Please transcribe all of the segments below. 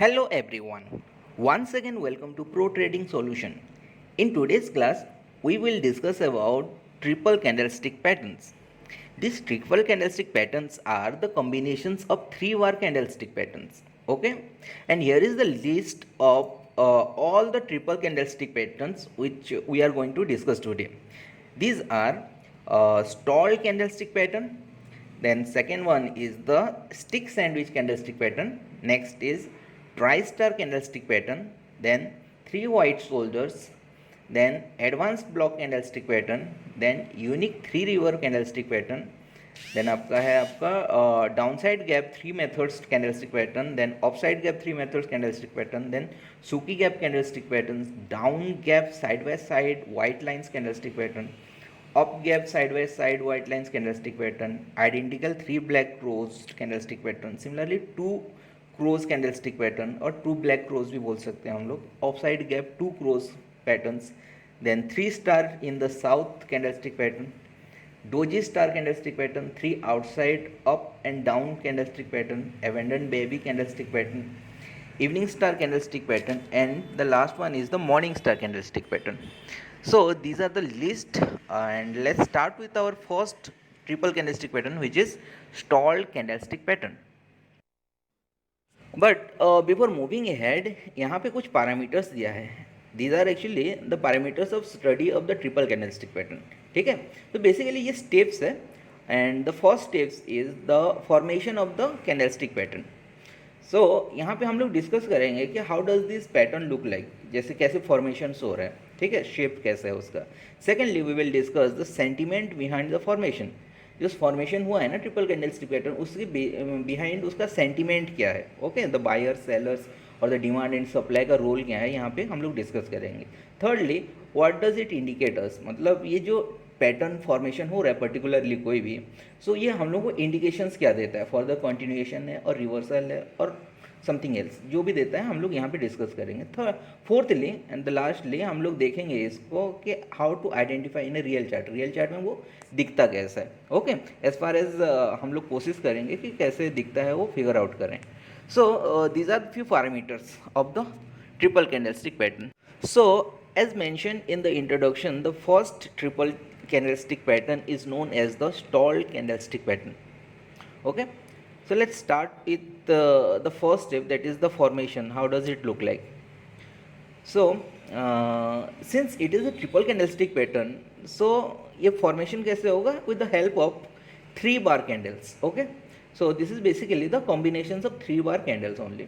Hello everyone. Once again welcome to Pro Trading Solution. In today's class we will discuss about triple candlestick patterns. These triple candlestick patterns are the combinations of 3 bar candlestick patterns. Okay? And here is the list of all the triple candlestick patterns which we are going to discuss today. These are stall candlestick pattern, then second one is the stick sandwich candlestick pattern, next is tri-star candlestick pattern, then 3 white soldiers, then advanced block candlestick pattern, then unique 3 river candlestick pattern, then आपका है आपका downside gap 3 methods candlestick pattern, then upside gap 3 methods candlestick pattern, then Tasuki gap candlestick pattern, down gap side by side white lines candlestick pattern, up gap sideways side white lines candlestick pattern, identical 3 black crows candlestick pattern, similarly 2 crows candlestick pattern और 2 black crows भी बोल सकते हैं हम लोग, offside gap 2 crows patterns, then 3 star in the south candlestick pattern, doji star candlestick pattern, 3 outside up and down candlestick pattern, abandoned baby candlestick pattern, evening star candlestick pattern, and the last one is the morning star candlestick pattern. So these are the list, and let's start with our first triple candlestick pattern, which is stalled candlestick pattern. But before moving ahead, यहाँ पे कुछ parameters दिया है. These are actually the parameters of study of the triple candlestick pattern. ठीक है, तो basically ये steps है, and the first steps is the formation of the candlestick pattern. सो यहाँ पे हम लोग डिस्कस करेंगे कि how does this pattern look like, जैसे कैसे फॉर्मेशंस हो रहा है, ठीक है, शेप कैसा है उसका. Secondly we will discuss the sentiment behind the formation. जो फॉर्मेशन हुआ है ना ट्रिपल कैंडलस्टिक पैटर्न, उसके बिहाइंड उसका सेंटिमेंट क्या है. ओके, द बायर्स सेलर्स और द डिमांड एंड सप्लाई का रोल क्या है, यहाँ पे हम लोग डिस्कस करेंगे. Thirdly what does it indicators, मतलब ये जो पैटर्न फॉर्मेशन हो रहा है पर्टिकुलरली कोई भी, सो ये हम लोग को इंडिकेशंस क्या देता है, फॉर द कंटिन्यूएशन है और रिवर्सल है और समथिंग एल्स, जो भी देता है हम लोग यहाँ पे डिस्कस करेंगे. फोर्थली एंड द लास्टली हम लोग देखेंगे इसको कि how to identify in a real chart. Real chart में वो दिखता कैसा है. ओके, एज फार एज हम लोग कोशिश करेंगे कि कैसे दिखता है वो फिगर आउट करें. So these are few parameters of the triple candlestick pattern. So as mentioned in the introduction, the first triple candlestick pattern is known as the stalled candlestick pattern. Okay, so let's start with the first step, that is the formation. How does it look like? So since it is a triple candlestick pattern, so ये formation कैसे होगा, with the help of 3 bar candles. Okay, so this is basically the combinations of 3 bar candles only.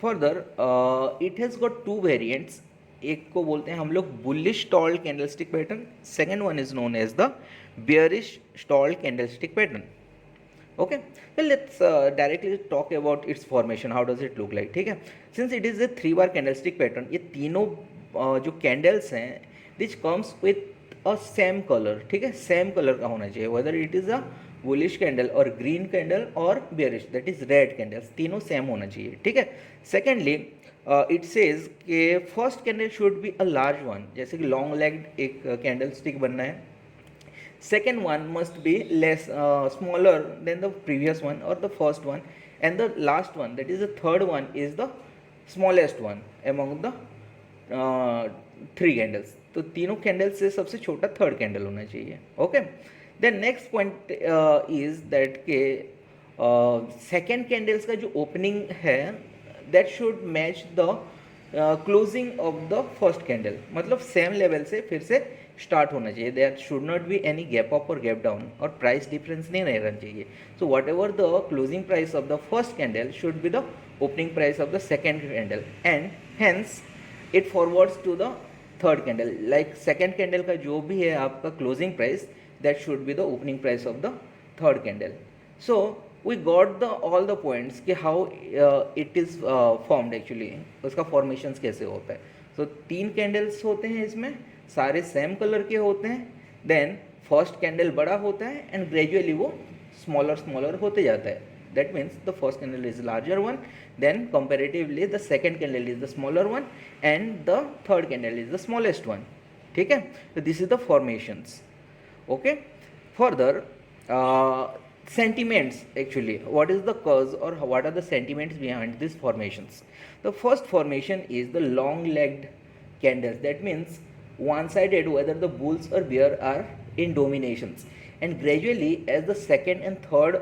Further it has got 2 variants. एक को बोलते हैं हम लोग bullish stalled candlestick pattern, second one is known as the bearish stalled candlestick pattern. Okay, तो let's directly talk about its formation. How does it look like. ठीक है, since it is a 3 bar candlestick pattern, ये तीनों जो candles हैं which comes with a same colour. ठीक है, same colour का होना चाहिए, whether it is a bullish candle और ग्रीन कैंडल और bearish, that is red candles, तीनों सेम होना चाहिए. ठीक है. सेकेंडली इट सेज कि first candle should be a large one, जैसे कि लॉन्ग लेग्ड एक कैंडल स्टिक बनना है. Second one must be less smaller than the previous one और the first one, and the last one that is the third one is the smallest one among the 3 candles. तो तीनों candles से सबसे छोटा third candle होना चाहिए. Okay, then next point is that के second candles का जो ओपनिंग है that should match the closing of the first candle, मतलब सेम लेवल से फिर से स्टार्ट होना चाहिए. There should not be any gap up और गैप डाउन, और प्राइस डिफरेंस नहीं रहना चाहिए. So whatever the closing price of the first candle should be the opening price of the second candle, and hence it forwards to the third candle. Like second candle का जो भी है आपका closing price, that should be the opening price of the third candle. So we got the all the points कि how it is formed actually, उसका formations कैसे होता है. so 3 कैंडल्स होते हैं इसमें, सारे सेम कलर के होते हैं. देन फर्स्ट कैंडल बड़ा होता है एंड ग्रेजुअली वो स्मॉलर होते जाता है. That means the first candle is larger one, then comparatively the second candle is the smaller one and the third candle is the smallest one. ठीक है, तो this is the formations. Okay, further sentiments actually, what is the cause or what are the sentiments behind these formations. The first formation is the long legged candles, that means one sided, whether the bulls or bear are in dominations, and gradually as the second and third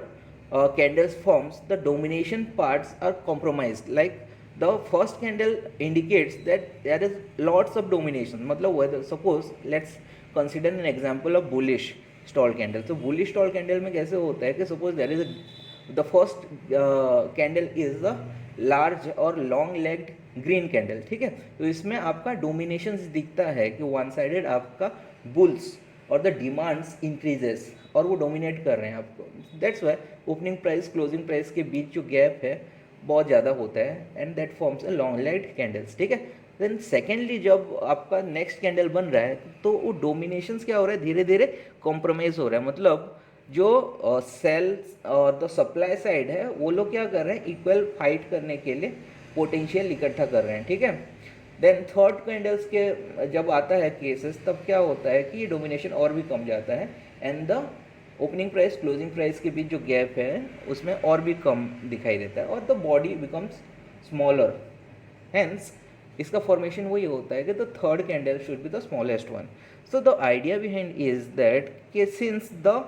candles forms, the domination parts are compromised. Like the first candle indicates that there is lots of domination, matlab whether suppose let's consider an example of bullish tall candle. तो bullish stall candle में कैसे होता है कि suppose there is the first candle is the large और long legged green candle, ठीक है. तो इसमें आपका डोमिनेशन दिखता है कि वन साइडेड आपका बुल्स और द डिमांड्स इंक्रीजेस और वो डोमिनेट कर रहे हैं आपको. That's why opening price closing price के बीच जो गैप है बहुत ज़्यादा होता है and that forms a long legged candles, ठीक है. देन सेकेंडली जब आपका नेक्स्ट कैंडल बन रहा है तो वो डोमिनेशंस क्या हो रहा है, धीरे धीरे कॉम्प्रोमाइज़ हो रहा है. मतलब जो सेल्स और द सप्लाई साइड है वो लोग क्या कर रहे हैं, इक्वल फाइट करने के लिए पोटेंशियल इकट्ठा कर रहे हैं, ठीक है. देन थर्ड कैंडल्स के जब आता है केसेस, तब क्या होता है कि ये डोमिनेशन और भी कम जाता है and the opening price closing price के बीच जो गैप है उसमें और भी कम दिखाई देता है और the body becomes smaller. Hence इसका फॉर्मेशन वही होता है कि the third candle should be the smallest one. So the idea behind is that कि सिंस द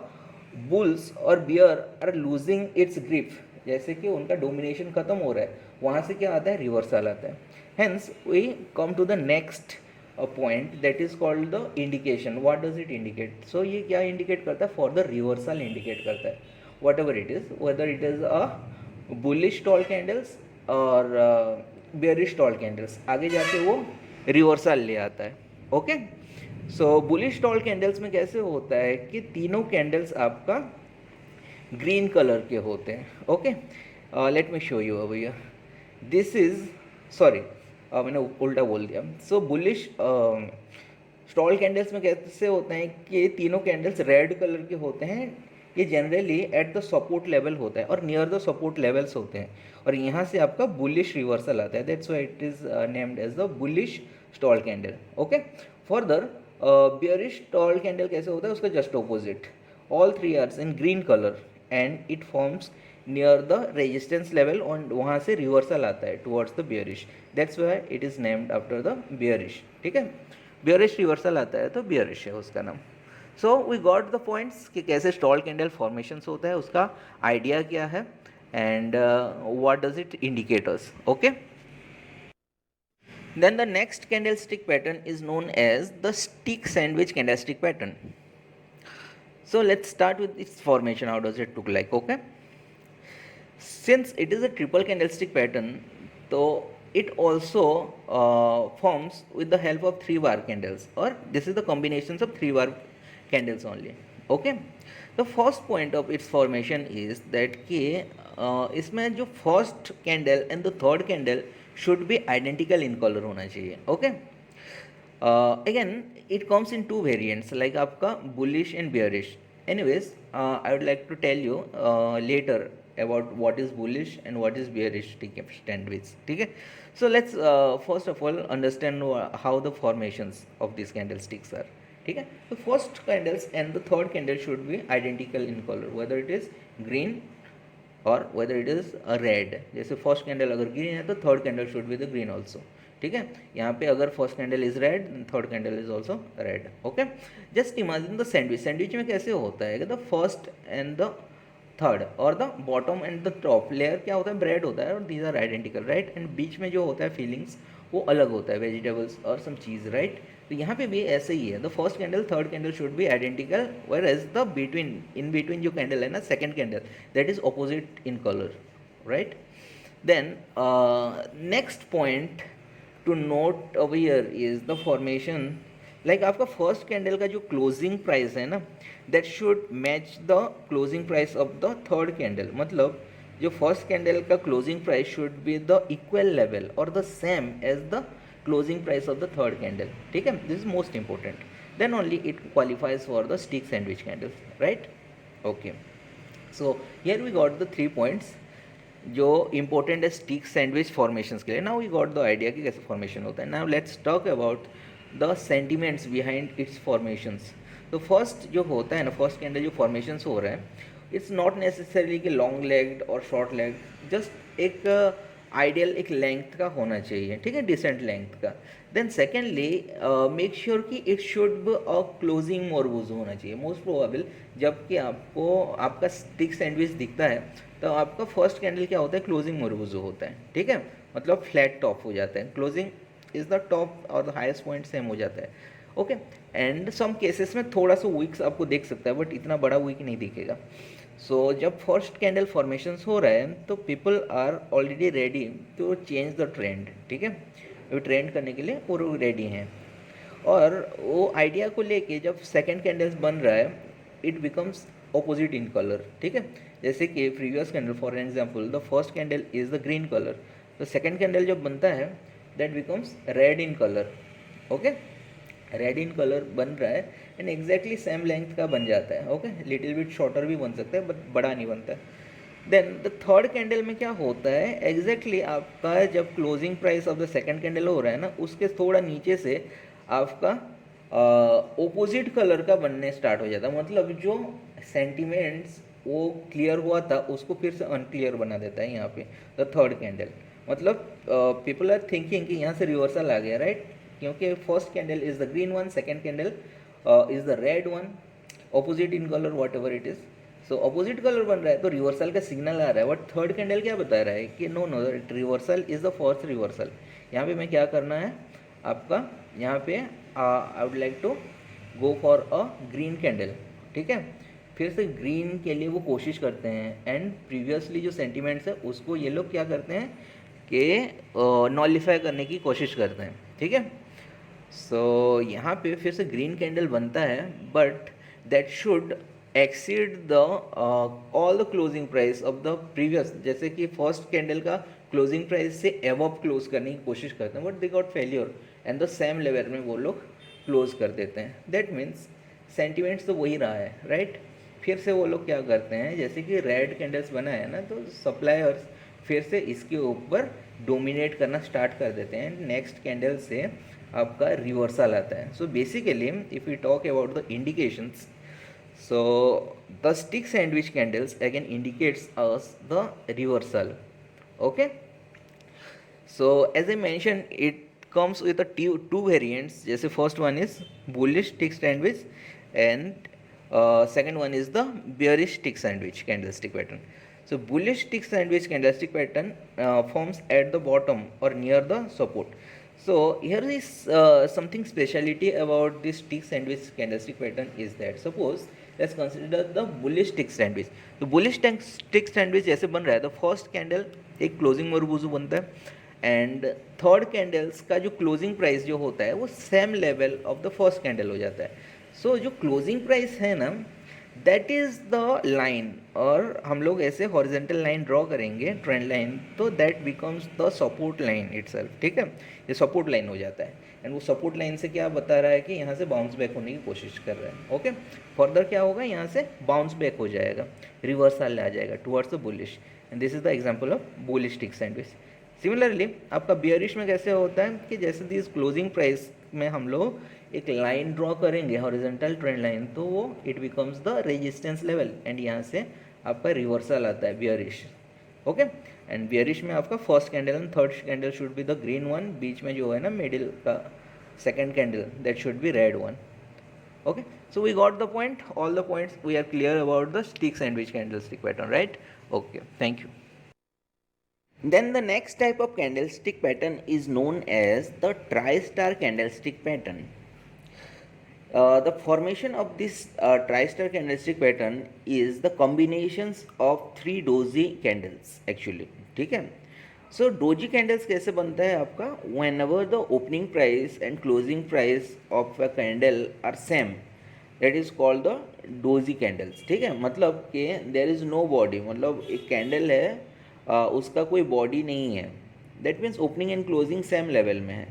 बुल्स और bear are losing its grip, जैसे कि उनका डोमिनेशन खत्म हो रहा है, वहाँ से क्या आता है, रिवर्सल आता है. Hence we come to the next point that is called the indication. What does it indicate? So ये क्या इंडिकेट करता है, फॉर द रिवर्सल इंडिकेट करता है. Whatever it is, whether it is a bullish tall candles और bearish tall candles, आगे जाके वो रिवर्सल ले आता है. Okay. So bullish tall candles में कैसे होता है कि तीनों कैंडल्स आपका ग्रीन कलर के होते हैं. Okay, let me show you भैया. दिस इज सॉरी, मैंने उल्टा बोल दिया. सो बुलिश स्टॉल कैंडल्स में कैसे होते हैं कि तीनों कैंडल्स रेड कलर के होते हैं. ये generally eight the support level होता है और नियर द सपोर्ट लेवल्स होते हैं और यहाँ से आपका बुलिश रिवर्सल आता है. That's why it is named as the bullish stall candle. Okay. Further bearish stall candle कैसे होता है, उसका just opposite. All three are in green colour and it forms near the resistance level और वहाँ से reversal आता है towards the bearish. That's why it is named after the bearish, ठीक है. बियरिश रिवर्सल आता है तो बियरिश है उसका नाम. So we got the points कि कैसे स्टॉल कैंडल फॉर्मेशंस होता है, उसका आइडिया क्या है and what does it indicate us. Okay. Then the next candlestick pattern is known as the stick sandwich candlestick pattern. So let's start with its formation. How does it look like? Okay. Since it is a triple candlestick pattern, so it also forms with the help of 3-bar candles, or this is the combinations of 3-bar candles only. Okay. The first point of its formation is that कि इसमें जो first candle and the third candle should be identical in colour होना चाहिए. Okay. Again it comes in 2 variants, like आपका bullish and bearish. Anyways I would like to tell you later about what is bullish and what is bearish sandwich, ठीक है. So let's first of all understand how the formations of these candlesticks are, ठीक है. The first candles and the third candle should be identical in color, whether it is green or whether it is a red. जैसे first candle अगर green है तो third candle should be the green also, ठीक है. यहाँ पे अगर first candle is red, third candle is also red. Okay. Just imagine the sandwich. Sandwich में कैसे होता है कि the first and the third और the bottom and the top layer क्या होता है, ब्रेड होता है और these are identical, right. And बीच में जो होता है फीलिंग्स वो अलग होता है, वेजिटेबल्स और सम चीज़, राइट. तो यहाँ पे भी ऐसे ही है. The first candle third candle should be identical, whereas the between in between जो कैंडल है ना second candle, that is opposite in colour, right. Then next point to note over here is the formation. Like आपका first candle का जो closing price है ना, that should match the closing price of the third candle. मतलब जो first candle का closing price should be the equal level और the same as the closing price of the third candle, ठीक है. This is most important. Then only it qualifies for the stick sandwich candle, right. Okay. So here we got the 3 points जो important है stick sandwich formations के लिए. Now we got the idea कि कैसे formation होता है. Now let's talk about the sentiments behind its formations. तो first जो होता है ना, फर्स्ट कैंडल जो फॉर्मेशंस हो रहा है इट्स नॉट नेसेसरी कि लॉन्ग लेग्ड और शॉर्ट लेग्ड, जस्ट एक आइडियल एक लेंथ का होना चाहिए, ठीक है, डिसेंट लेंथ का। देन सेकेंडली मेक श्योर कि it should be a closing marubozu होना चाहिए। मोस्ट प्रोबेबल जबकि आपको आपका स्टिक सैंडविच दिखता है तो आपका फर्स्ट कैंडल क्या होता है, क्लोजिंग मोरबूजो होता है, ठीक है, मतलब फ्लैट टॉप हो जाता है, क्लोजिंग इज द टॉप और द हाईएस्ट पॉइंट सेम हो जाता है, ओके। एंड सम केसेस में थोड़ा सा वीक्स आपको देख सकता है, बट इतना बड़ा वीक नहीं दिखेगा। सो जब फर्स्ट कैंडल फॉर्मेशंस हो रहा है तो people are already ready to change the trend, ठीक है, अभी ट्रेंड करने के लिए पूरे रेडी हैं। और वो आइडिया को लेके जब सेकंड कैंडल्स बन रहा है it becomes opposite in colour, ठीक है, जैसे कि previous candle for example the first candle is the green colour, तो सेकंड कैंडल जब बनता है that becomes red in colour, okay, red in colour बन रहा है एंड एग्जैक्टली सेम लेंथ का बन जाता है, ओके, लिटिल बिट शॉर्टर भी बन सकता है बट बड़ा नहीं बनता है। देन द थर्ड कैंडल में क्या होता है, एग्जैक्टली आपका जब closing price of the second candle हो रहा है ना उसके थोड़ा नीचे से आपका ओपोजिट कलर का बनने स्टार्ट हो जाता है, मतलब जो सेंटिमेंट्स वो क्लियर हुआ था उसको फिर से अनक्लियर बना देता है यहाँ पे द थर्ड कैंडल। मतलब पीपल आर थिंकिंग कि यहाँ से रिवर्सल आ गया, राइट, क्योंकि first candle is the green one, second candle is the red one, opposite in colour what ever it is. So opposite colour बन रहा है तो रिवर्सल का सिग्नल आ रहा है, बट थर्ड कैंडल क्या बता रहा है कि no no reversal is the first reversal. यहाँ पे मैं क्या करना है आपका, यहाँ पे I would like to go for a green candle, ठीक है, फिर से ग्रीन के लिए वो कोशिश करते हैं एंड प्रीवियसली जो सेंटिमेंट्स है उसको ये लोग क्या करते हैं कि नॉलिफाई करने की कोशिश करते हैं, ठीक है। सो यहाँ पे फिर से ग्रीन कैंडल बनता है but that should exceed the all the closing price of the previous, जैसे कि फर्स्ट कैंडल का क्लोजिंग प्राइस से एवब क्लोज करने की कोशिश करते हैं but they got failure and the same level में वो लोग क्लोज कर देते हैं। दैट मीन्स सेंटिमेंट्स तो वही रहा है, राइट। फिर से वो लोग क्या करते हैं, जैसे कि रेड कैंडल्स बना है ना तो सप्लायर्स फिर से इसके ऊपर डोमिनेट करना स्टार्ट कर देते हैं, नेक्स्ट कैंडल से आपका रिवर्सल आता है। So basically if you talk about the indications, so the stick sandwich candles again indicates us the reversal, okay. So as I mentioned it comes with a two variants, जैसे first one is bullish stick sandwich and second one is the bearish stick sandwich candlestick pattern. So bullish stick sandwich candlestick pattern forms at the bottom or near the support. So here is something speciality about this stick sandwich candlestick pattern is that suppose let's consider the bullish stick sandwich. तो bullish stick sandwich जैसे बन रहा है तो first candle एक closing मोरबूजू बनता है and third candles का जो क्लोजिंग प्राइस जो होता है वो same level of the first candle हो जाता है। सो जो क्लोजिंग प्राइस है ना दैट इज़ द लाइन, और हम लोग ऐसे हॉरिजेंटल लाइन ड्रॉ करेंगे ट्रेंड लाइन, तो that becomes the support line itself, ठीक है, ये सपोर्ट लाइन हो जाता है एंड वो सपोर्ट लाइन से क्या बता रहा है कि यहाँ से बाउंस बैक होने की कोशिश कर रहा है, ओके। फर्दर क्या होगा, यहाँ से बाउंस बैक हो जाएगा, रिवर्सल आ जाएगा towards the bullish and this is the example of bullish stick sandwich. Similarly आपका बियरिश में कैसे होता है कि जैसे दिस क्लोजिंग प्राइस में हम लोग एक लाइन ड्रॉ करेंगे हॉरिजॉन्टल ट्रेंड लाइन, तो वो it becomes the resistance level and यहाँ से आपका रिवर्सल आता है बियरिश, ओके। एंड बियरिश में आपका first candle and third candle should be the green one, बीच में जो है ना मिडिल का second candle that should be red one, okay. So we got the point, all the points we are clear about the stick sandwich candlestick pattern, right? Okay, thank you. Then the next type of candlestick pattern is known as the tri-star candlestick pattern. The formation of this tri-star candlestick pattern is the combinations of three doji candles actually, ठीक है। सो doji candles कैसे बनता है आपका, whenever the opening price and closing price of a candle are same that is called the doji candles, ठीक है। मतलब कि देयर इज़ नो बॉडी, मतलब एक कैंडल है उसका कोई बॉडी नहीं है, that means opening and closing same level में है।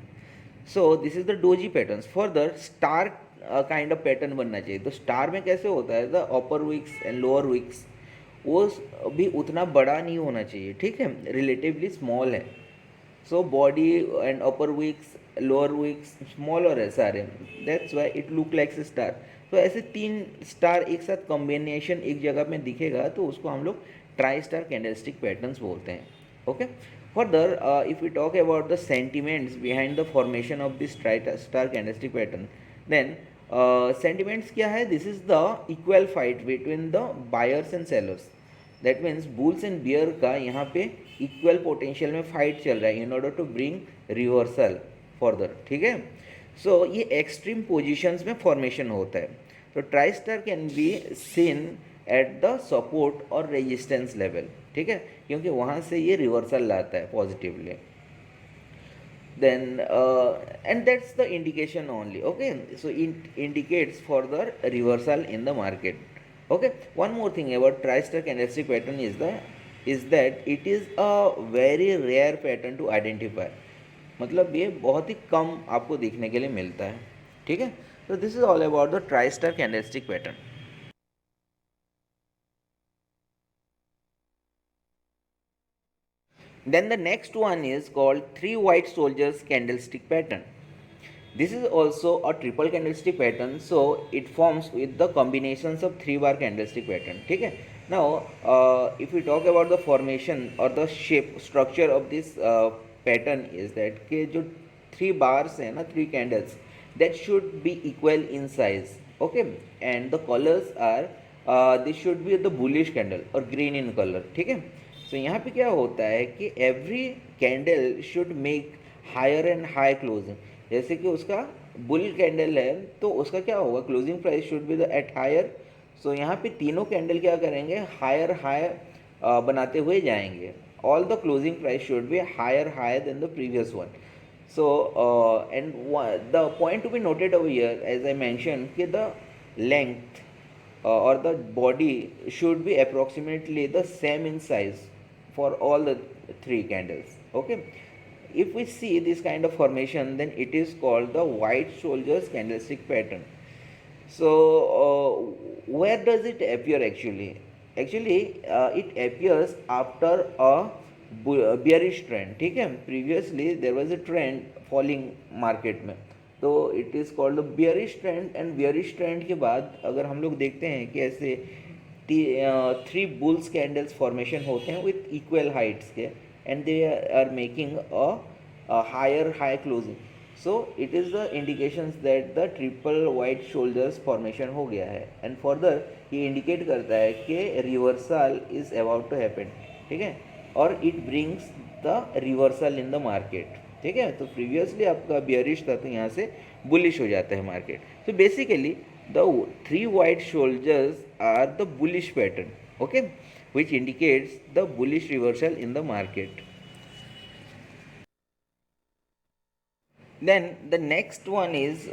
So this is the doji pattern. Further star kind of pattern बनना चाहिए, तो स्टार में कैसे होता है the upper wicks and lower wicks वो भी उतना बड़ा नहीं होना चाहिए, ठीक है, रिलेटिवली स्मॉल है। So body and upper wicks lower wicks smaller है सारे, that's why it look likes a star. तो ऐसे 3 स्टार एक साथ कॉम्बिनेशन एक जगह में दिखेगा तो उसको हम लोग ट्राई स्टार कैंडलस्टिक पैटर्न्स बोलते हैं. Okay. Further, if we talk about the sentiments behind the formation of this tri-star candlestick pattern, then sentiments क्या है? This is the equal fight between the buyers and sellers. That means bulls and bear का यहाँ पे equal potential में fight चल रहा है in order to bring reversal further. ठीक है. So ये extreme positions में formation होता है. तो tristar can be seen at the support और रेजिस्टेंस लेवल. ठीक है, क्योंकि वहाँ से ये रिवर्सल लाता है positively. Then and that's the indication only. Okay, so it indicates for the reversal in the market. Okay, one more thing about tristar candlestick pattern is that it is a very rare pattern to identify. मतलब ये बहुत ही कम आपको देखने के लिए मिलता है. ठीक है, so this is all about the tri-star candlestick pattern. Then the next one is called three white soldiers candlestick pattern. This is also a triple candlestick pattern, so it forms with the combinations of 3 bar candlestick pattern. ठीक है. Now if we talk about the formation or the shape structure of this pattern is that कि जो 3 bars है ना, 3 candles, that should be equal in size. Okay, and the colors are this should be the bullish candle or green in color. ठीक है. So यहाँ पे क्या होता है कि every candle should make higher and high closing. जैसे कि उसका बुल कैंडल है तो उसका क्या होगा, closing price should be the at higher. So यहाँ पे तीनों कैंडल क्या करेंगे, हायर हाई बनाते हुए जाएंगे. All the closing price should be higher than the previous one. So and the point to be noted over here, as I mentioned, कि the length or the body should be approximately the same in size for all the 3 candles. Okay, if we see this kind of formation, then it is called the white soldiers candlestick pattern. So where does it appear actually? Actually it appears after a bearish trend. ठीक है, previously there was a trend falling market में, तो it is called the bearish trend. And bearish trend के बाद अगर हम लोग देखते हैं कि ऐसे 3 बुल्स कैंडल्स फॉर्मेशन होते हैं विथ इक्वल हाइट्स के, and they are making a higher high closing. So it is the indications that the triple white shoulders formation हो गया है. एंड फर्दर ये इंडिकेट करता है कि reversal is about to happen. ठीक है, और it brings the reversal in the market. ठीक है, तो प्रीवियसली आपका बियरिश था तो यहाँ से बुलिश हो जाता है मार्केट. तो basically the 3 white shoulders are the bullish pattern. Okay, which indicates the bullish reversal in the market. Then the next one is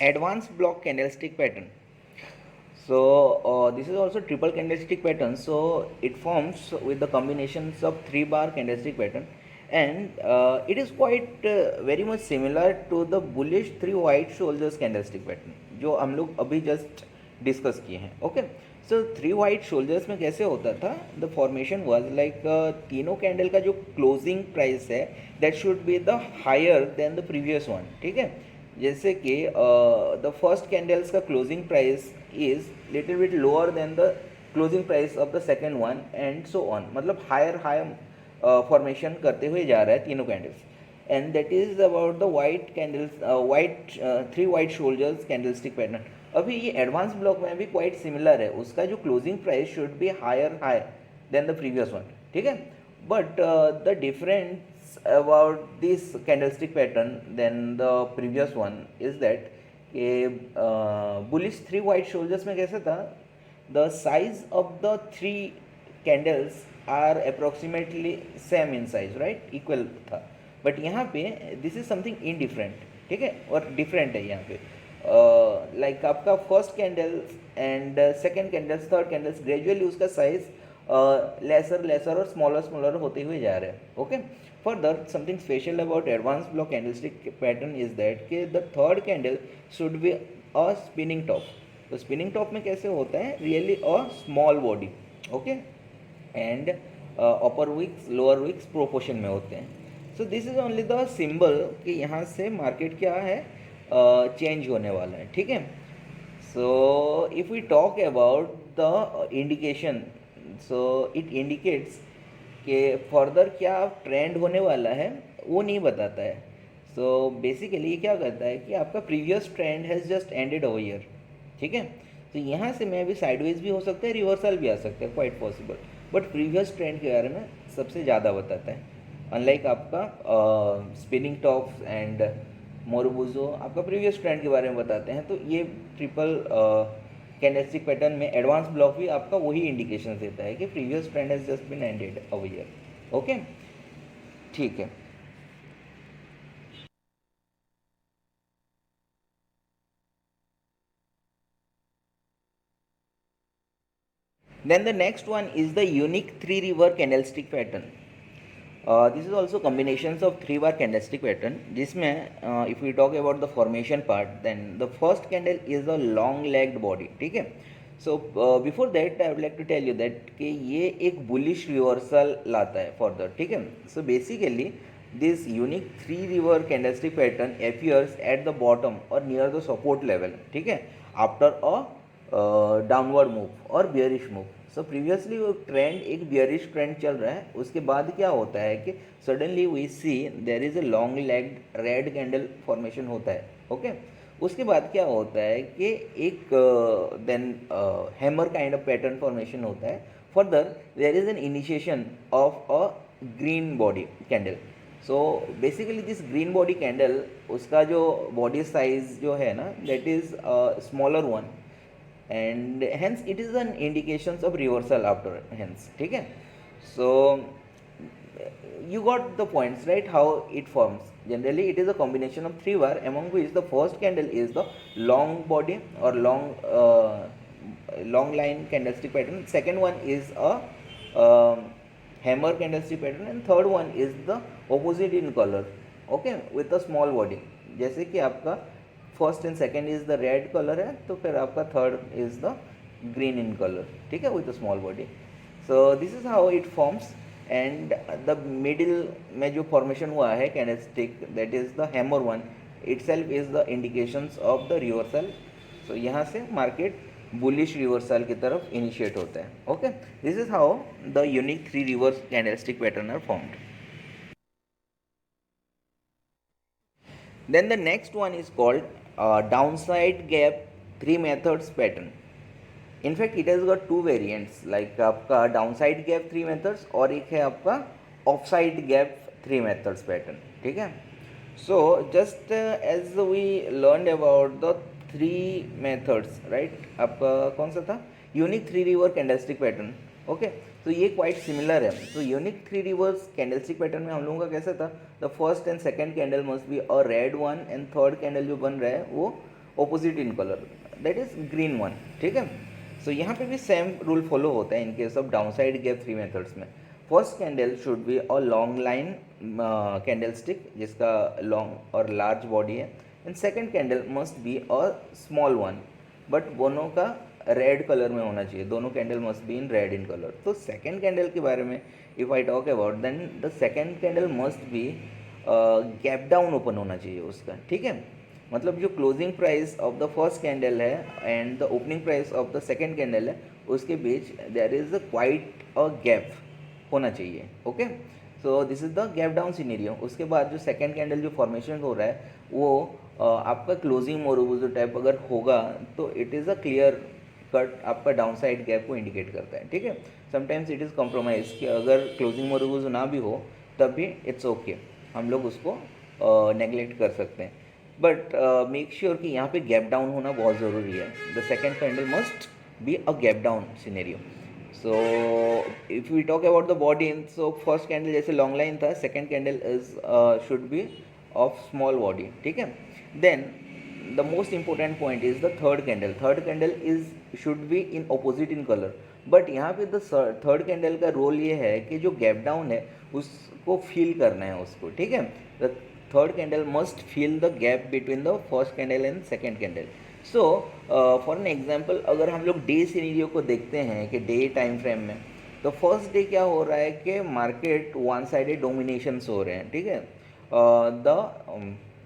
advanced block candlestick pattern. So this is also triple candlestick pattern. So it forms with the combinations of 3 bar candlestick pattern, and it is quite very much similar to the bullish 3 white shoulders candlestick pattern जो हम लोग अभी just discuss किए हैं. Okay, सो 3 white shoulders में कैसे होता था, द फॉर्मेशन वाज लाइक तीनों कैंडल का जो क्लोजिंग प्राइस है that should be the higher than the previous one. ठीक है, जैसे कि द फर्स्ट कैंडल्स का closing price is little bit lower than the closing price of the second one and so on. मतलब higher higher formation करते हुए जा रहा है तीनों candles. And that is about the white candles, white 3 white shoulders candlestick pattern. अभी ये advance block में भी क्वाइट सिमिलर है, उसका जो closing price should be higher high than the previous one. ठीक है, but the difference about this candlestick pattern then the previous one is that bullish 3 white shoulders में कैसे था, the size of the 3 candles are approximately same in size, right, equal था. But यहाँ पे this is something indifferent. ठीक है, और different है यहाँ पे. लाइक आपका first candles and second candles, third candles, gradually उसका साइज लेसर और स्मॉलर होते हुए जा रहे हैं. Okay, further something special about advance block candlestick pattern is that कि the third candle should be a spinning top. तो स्पिनिंग टॉप में कैसे होता है, really a small body. Okay, and upper wicks lower wicks proportion में होते हैं. So this is only the symbol कि यहाँ से मार्केट क्या है, चेंज होने वाला है. ठीक है, So if we talk about the indication, so it indicates कि फर्दर क्या ट्रेंड होने वाला है वो नहीं बताता है. सो बेसिकली ये क्या करता है कि आपका previous trend has just ended over year. ठीक है. तो यहाँ से मैं अभी साइडवेज भी हो सकता है, रिवर्सल भी आ सकता है, quite possible. But previous trend के बारे में सबसे ज़्यादा बताता है. अनलाइक आपका स्पिनिंग टॉप्स एंड मोरुबुजो आपका प्रीवियस ट्रेंड के बारे में बताते हैं. तो ये ट्रिपल कैंडलस्टिक पैटर्न में एडवांस ब्लॉक भी आपका वही इंडिकेशन देता है कि previous trend has just been ended over here. Okay, ठीक है. Then the next one is the unique three river candlestick pattern. This is also combinations of three bar candlestick pattern. जिसमें if we talk about the formation part, then the first candle is a long legged body. ठीक है. So before that I would like to tell you that कि ये एक bullish reversal लाता है further. ठीक है. So basically this unique three river candlestick pattern appears at the bottom or near the support level. ठीक है. After a डाउनवर्ड मूव और बियरिश मूव. सो प्रीवियसली वो ट्रेंड एक बियरिश ट्रेंड चल रहा है. उसके बाद क्या होता है कि suddenly we see there is a long legged red candle formation होता है. ओके. उसके बाद क्या होता है कि एक then hammer kind of pattern formation होता है. Further there is an initiation of a green body candle. So basically this green body candle उसका जो बॉडी साइज जो है ना that is smaller one and hence it is an indications of reversal after hence. ठीक है. So you got the points, right? How it forms. Generally it is a combination of three bar, among which the first candle is the long body or long line candlestick pattern. Second one is a hammer candlestick pattern, and third one is the opposite in color. Okay, with a small body. जैसे कि आपका first and second is the red colour है, तो फिर आपका third is the green in colour. ठीक है, with the small body. So this is how it forms. And the middle में जो फॉर्मेशन हुआ है candlestick that is the hammer one itself is the indications of the reversal. So यहाँ से market bullish reversal की तरफ initiate होता है. Okay, this is how the unique three reverse candlestick pattern are formed. Then the next one is called downside gap three methods pattern. In fact it has got two variants, like आपका downside gap three methods और एक है आपका offside gap three methods pattern. ठीक है. So just as we learned about the three methods, right? आपका कौन सा था? Unique three river candlestick pattern. Okay. तो ये क्वाइट सिमिलर है. तो unique three reverse candlestick pattern में हम लोगों का कैसा था? The first and second candle must be a red one and third candle जो बन रहा है वो opposite in colour, that is green one. ठीक है. सो यहाँ पे भी सेम रूल फॉलो होता है in case of downside gap three methods में. First candle should be a long line candlestick जिसका लॉन्ग और लार्ज बॉडी है, and second candle must be a small one, but दोनों का रेड कलर में होना चाहिए. दोनों candle must be in red in colour. तो सेकेंड कैंडल के बारे में if I talk about then the second candle must be gap down open होना चाहिए उसका. ठीक है. मतलब जो closing price of the first candle है and the opening price of the second candle है उसके बीच there is a quite a gap होना चाहिए. Okay. So this is the gap down scenario. उसके बाद जो सेकेंड कैंडल जो फॉर्मेशन हो रहा है वो आपका क्लोजिंग मोरोबुजो टाइप अगर होगा तो it is a clear cut आपका डाउनसाइड गैप को इंडिकेट करता है. ठीक है. समटाइम्स इट इज़ कॉम्प्रोमाइज़ कि अगर क्लोजिंग मोरोबुजो ना भी हो तब भी इट्स ओके, हम लोग उसको नेगलेक्ट कर सकते हैं. बट मेक श्योर कि यहाँ पे गैप डाउन होना बहुत ज़रूरी है. The second candle must be a gap down scenario. So if we talk about the body, so first candle जैसे लॉन्ग लाइन था, second candle is should be of small body. ठीक है. Then the most important point is the third candle. Third candle is should be in opposite in color. But यहाँ पे the third candle का role ये है कि जो gap down है उसको फील करना है उसको. ठीक है. The third candle must feel the gap between the first candle and second candle. So for an example अगर हम लोग डे सिनेरियो को देखते हैं कि डे टाइम फ्रेम में, तो फर्स्ट डे क्या हो रहा है कि मार्केट वन साइडेड डोमिनेशंस हो रहे हैं. ठीक है. The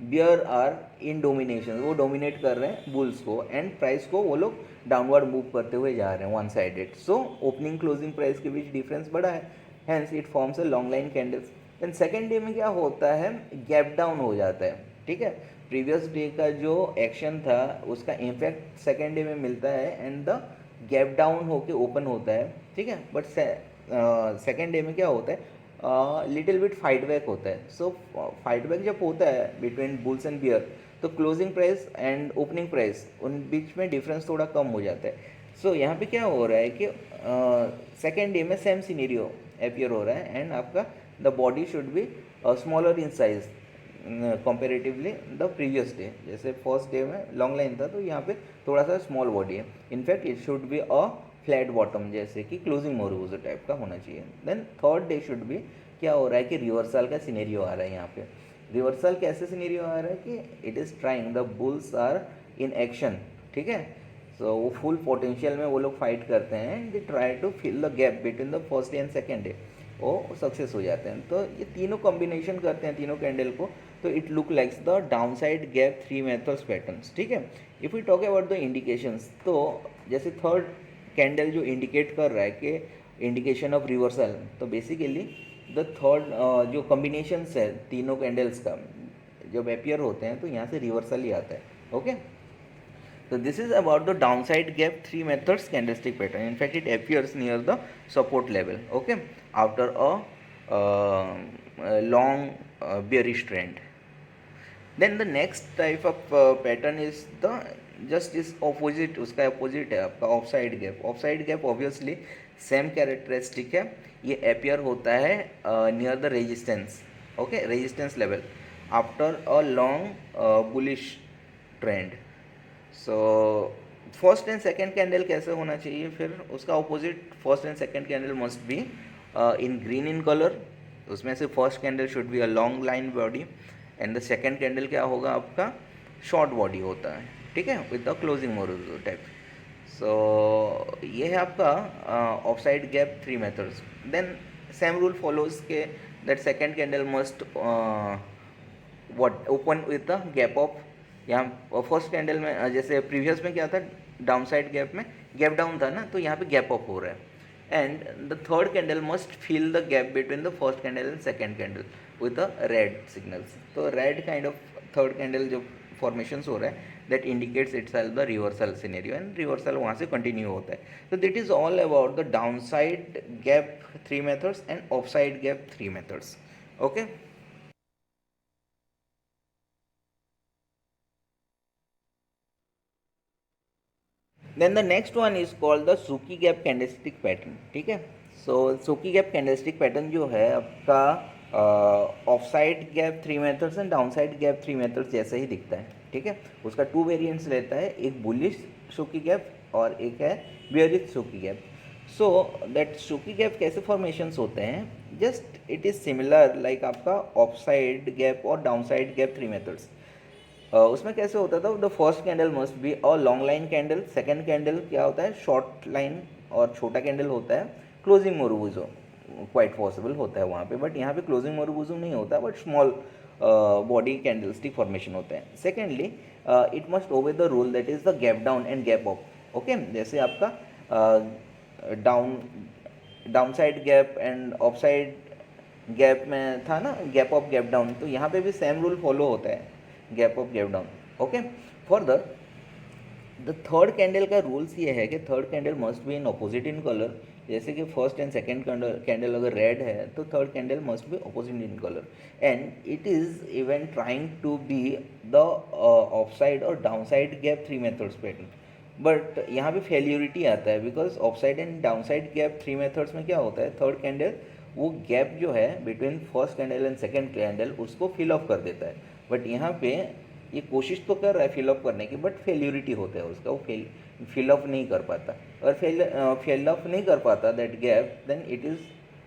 bear are in domination, वो डोमिनेट कर रहे हैं बुल्स को, एंड प्राइस को वो लोग डाउनवर्ड मूव करते हुए जा रहे हैं one sided. So opening closing price के बीच डिफरेंस बड़ा है, hence it forms a long line candles. Then second day में क्या होता है, गैप डाउन हो जाता है, ठीक है। प्रीवियस डे का जो एक्शन था उसका इम्पैक्ट सेकेंड डे में मिलता है, एंड द गैप डाउन होके ओपन होता है, ठीक है। बट सेकेंड डे में क्या होता है, लिटिल बिट फाइट बैक होता है। सो फाइट बैक जब होता है बिटवीन बुल्स एंड बियर, तो closing price and opening price उन बीच में डिफरेंस थोड़ा कम हो जाता है। सो यहाँ पे क्या हो रहा है कि सेकेंड डे में सेम सिनेरियो अपियर हो रहा है, एंड आपका the body should be smaller in size comparatively the previous day. जैसे फर्स्ट डे में लॉन्ग लाइन था, तो यहाँ पे थोड़ा सा स्मॉल बॉडी है। In fact it should be a flat bottom, जैसे कि क्लोजिंग मोरूजो टाइप का होना चाहिए। Then third day should be, क्या हो रहा है कि रिवर्सल का सिनेरियो आ रहा है यहाँ पे। रिवर्सल कैसे सिनेरियो आ रहा है कि it is trying, the bulls are in action, ठीक है। सो वो फुल पोटेंशियल में वो लोग फाइट करते हैं, and they try to fill the gap between the first day and second day, वो सक्सेस हो जाते हैं। तो ये तीनों कॉम्बिनेशन करते हैं तीनों कैंडल को, तो it look likes the down side gap three methods patterns, ठीक है। If you talk about the indications, तो जैसे थर्ड कैंडल जो इंडिकेट कर रहा है कि इंडिकेशन ऑफ रिवर्सल, तो बेसिकली द थर्ड जो कॉम्बिनेशंस है तीनों कैंडल्स का जब अपियर होते हैं, तो यहाँ से रिवर्सल ही आता है, okay. So this is about the downside gap three methods candlestick pattern. In fact, it appears near the support level. Okay, after a long bearish trend. Then the next type of pattern is the just is opposite. उसका opposite है आपका offside gap. Offside gap obviously same characteristic है. ये appear होता है near the resistance. Okay, resistance level after a long bullish trend. So first and second candle कैसे होना चाहिए, फिर उसका opposite first and second candle must be in green in colour. उसमें से first candle should be a long line body, and the second candle क्या होगा आपका, शॉर्ट बॉडी होता है, ठीक है, with the closing marubozu type. So ये है आपका of side gap three methods. Then same rule follows के that second candle must what open with the gap of, यहाँ फर्स्ट कैंडल में जैसे प्रीवियस में क्या था, डाउन साइड गैप में गैप डाउन था ना, तो यहाँ पे गैप अप हो रहा है, and the third candle must fill the gap between the first candle and second candle with the red signals. तो red kind of third candle जो फॉर्मेशंस हो रहा है, that indicates itself the reversal scenario, and reversal वहाँ से continue होता है। तो that is all about the down side gap three methods and up side gap three methods, okay. Then the next one is called the सूकी gap candlestick pattern, ठीक है। सो सूकी gap candlestick pattern जो है आपका of side gap three methods and down side gap three methods जैसे ही दिखता है, ठीक है। उसका टू वेरिएंट्स रहता है, एक बुलिश सूकी गैप और एक है bearish Suki gap. So that Suki gap कैसे फॉर्मेशंस होते हैं, just it is similar like आपका ऑफ साइड गैप और down side gap three methods. उसमें कैसे होता था, the first candle must be a long line candle, second candle क्या होता है, शॉर्ट लाइन, और छोटा कैंडल होता है क्लोजिंग मोरूबुजो, क्वाइट पॉसिबल होता है वहाँ पे, बट यहाँ पे क्लोजिंग मोरूबुजो नहीं होता, but small body candlestick formation होते हैं। Secondly it must obey the rule that is the gap down and gap up, okay. जैसे आपका down side gap and up side gap में था ना, गैप अप गैप डाउन, तो यहाँ पे भी सेम रूल फॉलो होता है, gap up gap down, okay. Further the third candle का रूल्स ये है कि third candle must be in opposite in colour. जैसे कि फर्स्ट एंड सेकेंड कैंडल अगर रेड है, तो third candle must be opposite in colour, and it is even trying to be the up side और down side gap three methods pattern. But यहाँ पे failurity आता है, because up side and down side gap three methods में क्या होता है, third candle वो गैप जो है between first candle and second candle उसको फिल अप कर देता है, बट यहाँ पे ये कोशिश तो कर रहा है फिलअप करने की, बट फेल्यूरिटी होता है उसका, वो फिलअप नहीं कर पाता। अगर फिलअप नहीं कर पाता that gap, then it is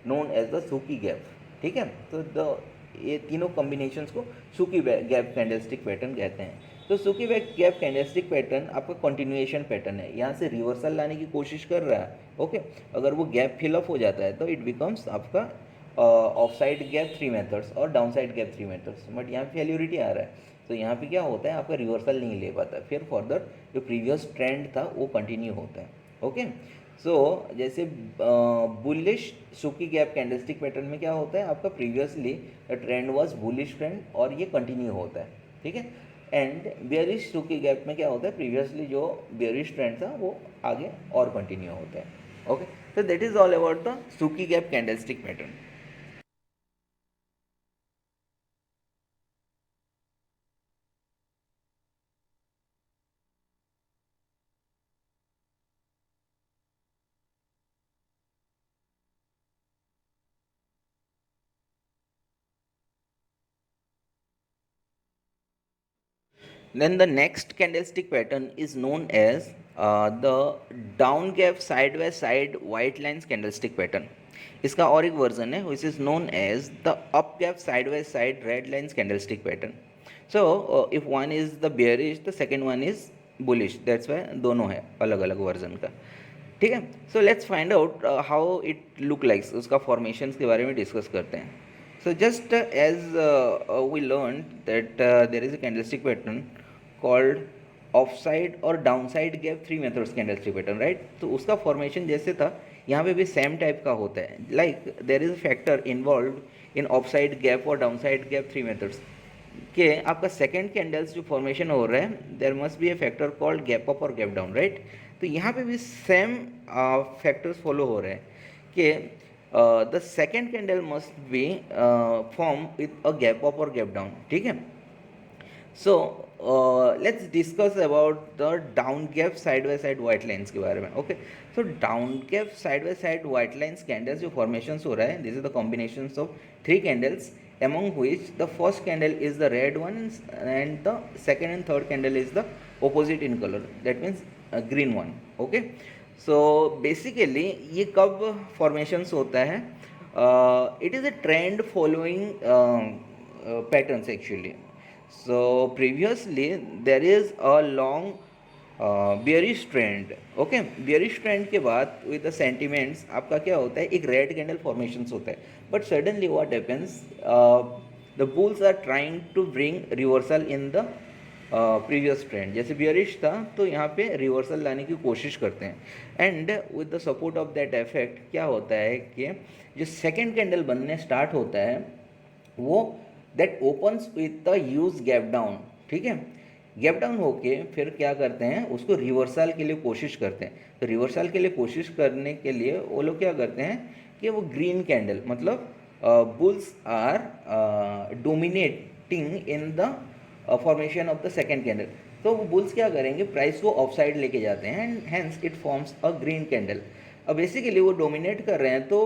known as the सूकी गैप, ठीक है। तो ये तीनों कॉम्बिनेशंस को सूकी गैप कैंडलस्टिक पैटर्न कहते हैं। तो सूकी गैप कैंडलस्टिक पैटर्न आपका कंटिन्यूएशन पैटर्न है, यहाँ से रिवर्सल लाने की कोशिश कर रहा है, ओके। अगर वो गैप फिलअप हो जाता है तो इट बिकम्स आपका of side gap three methods और down side gap three methods, but यहाँ फेल्यूरिटी आ रहा है, तो यहाँ पे क्या होता है, आपका रिवर्सल नहीं ले पाता, फिर फर्दर जो प्रीवियस ट्रेंड था वो कंटिन्यू होता है। ओके, सो जैसे बुलिश सुकी गैप कैंडलस्टिक पैटर्न में क्या होता है, आपका previously trend was bullish trend और ये कंटिन्यू होता है, ठीक है। एंड बेयरिश सुकी गैप में क्या होता है, प्रीवियसली जो बेयरिश ट्रेंड था वो आगे और कंटिन्यू होता है। Okay, so that is all about the Suki gap candlestick pattern. Then the next candlestick pattern is known as the down gap sideways side white lines candlestick pattern. इसका और एक version है which is known as the up gap sideways side red lines candlestick pattern. So if one is the bearish, the second one is bullish. That's why दोनों है अलग अलग version का, ठीक है। So let's find out how it look likes, उसका formations के बारे में डिस्कस करते हैं। So just as we learn that there is a candlestick pattern called up side और down side gap 3 methods candlestick pattern, right. तो उसका formation जैसे था यहाँ पे भी सेम टाइप का होता है, like there is a factor involve in of side gap और डाउन साइड गैप 3 मेथड्स के आपका सेकेंड कैंडल्स जो फॉर्मेशन हो रहा है there must be A factor called gap up और गैप डाउन, राइट। तो यहाँ पे भी सेम फैक्टर्स फॉलो हो रहे हैं कि the second candle must B form with a gap up और गैप डाउन, ठीक है। So let's discuss about the down gap side by side white lines के बारे में। Okay, so down gap side by side white lines candles जो formation हो रहा है, this is the combination of 3 candles among which the first candle is the red one and the second and third candle is the opposite in color, that means a green one. Okay, so basically ये कब formations होता है, it is a trend following patterns actually. So previously there is a long bearish trend, okay. Bearish trend के बाद with the sentiments आपका क्या होता है, एक रेड कैंडल फॉर्मेशन होता है, but suddenly what happens, the bulls are trying to bring reversal in the previous trend. जैसे बियरिश था तो यहाँ पे रिवर्सल लाने की कोशिश करते हैं, and with the support of that effect क्या होता है कि जो सेकेंड कैंडल बनने स्टार्ट होता है वो that opens with the use gap down, ठीक है। गैप डाउन होके फिर क्या करते हैं, उसको रिवर्सल के लिए कोशिश करते हैं। तो रिवर्सल के लिए कोशिश करने के लिए वो लोग क्या करते हैं कि वो ग्रीन कैंडल, मतलब bulls are dominating in the formation of the second candle, तो वो बुल्स क्या करेंगे, प्राइस को ऑफ साइड लेके जाते हैं and hence it forms a green candle. अब बेसिकली वो डोमिनेट कर रहे हैं तो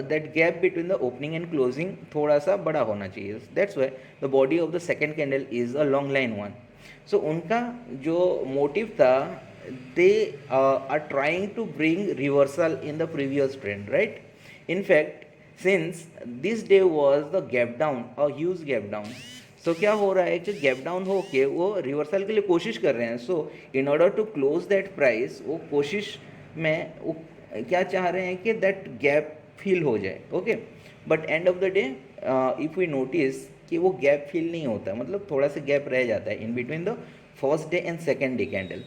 that gap between the opening and closing थोड़ा सा बड़ा होना चाहिए, that's why the body of the second candle is a long line one. So उनका जो मोटिव था, they are trying to bring reversal in the previous trend, right. In fact since this day was the gap down, a huge gap down, सो क्या हो रहा है कि gap down हो के वो रिवर्सल के लिए कोशिश कर रहे हैं। So in order to close that price, वो कोशिश में वो क्या चाह रहे हैं कि दैट गैप फिल हो जाए, okay. But end of the day if we notice कि वो गैप फिल नहीं होता, मतलब थोड़ा सा गैप रह जाता है in between the first day and second day candle,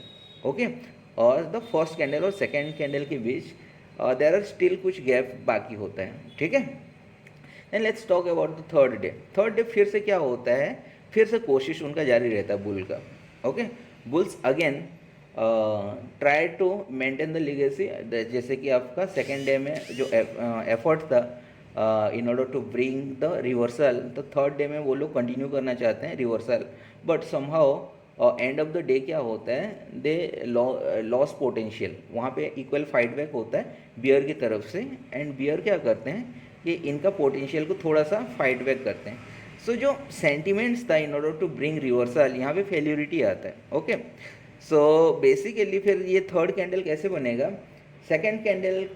okay. और द फर्स्ट कैंडल और सेकेंड कैंडल के बीच देर आर स्टिल कुछ गैप बाकी होता है, ठीक है। And let's talk about the third day. Third day फिर से क्या होता है, फिर से कोशिश उनका जारी रहता है बुल का, okay. Bulls again try to maintain the legacy, जैसे कि आपका सेकेंड डे में जो एफर्ट था in order to bring the reversal, तो थर्ड डे में वो लोग कंटिन्यू करना चाहते हैं reversal, but somehow end of the day क्या होता है, दे लॉस पोटेंशियल, वहाँ पे इक्वल फाइट बैक होता है बियर की तरफ से, एंड बियर क्या करते हैं कि इनका पोटेंशियल को थोड़ा सा फाइट बैक करते हैं। सो जो सेंटिमेंट्स था in order to bring reversal, यहाँ पे फेल्यूरिटी आता है, ओके। सो बेसिकली फिर ये थर्ड कैंडल कैसे बनेगा, सेकेंड कैंडल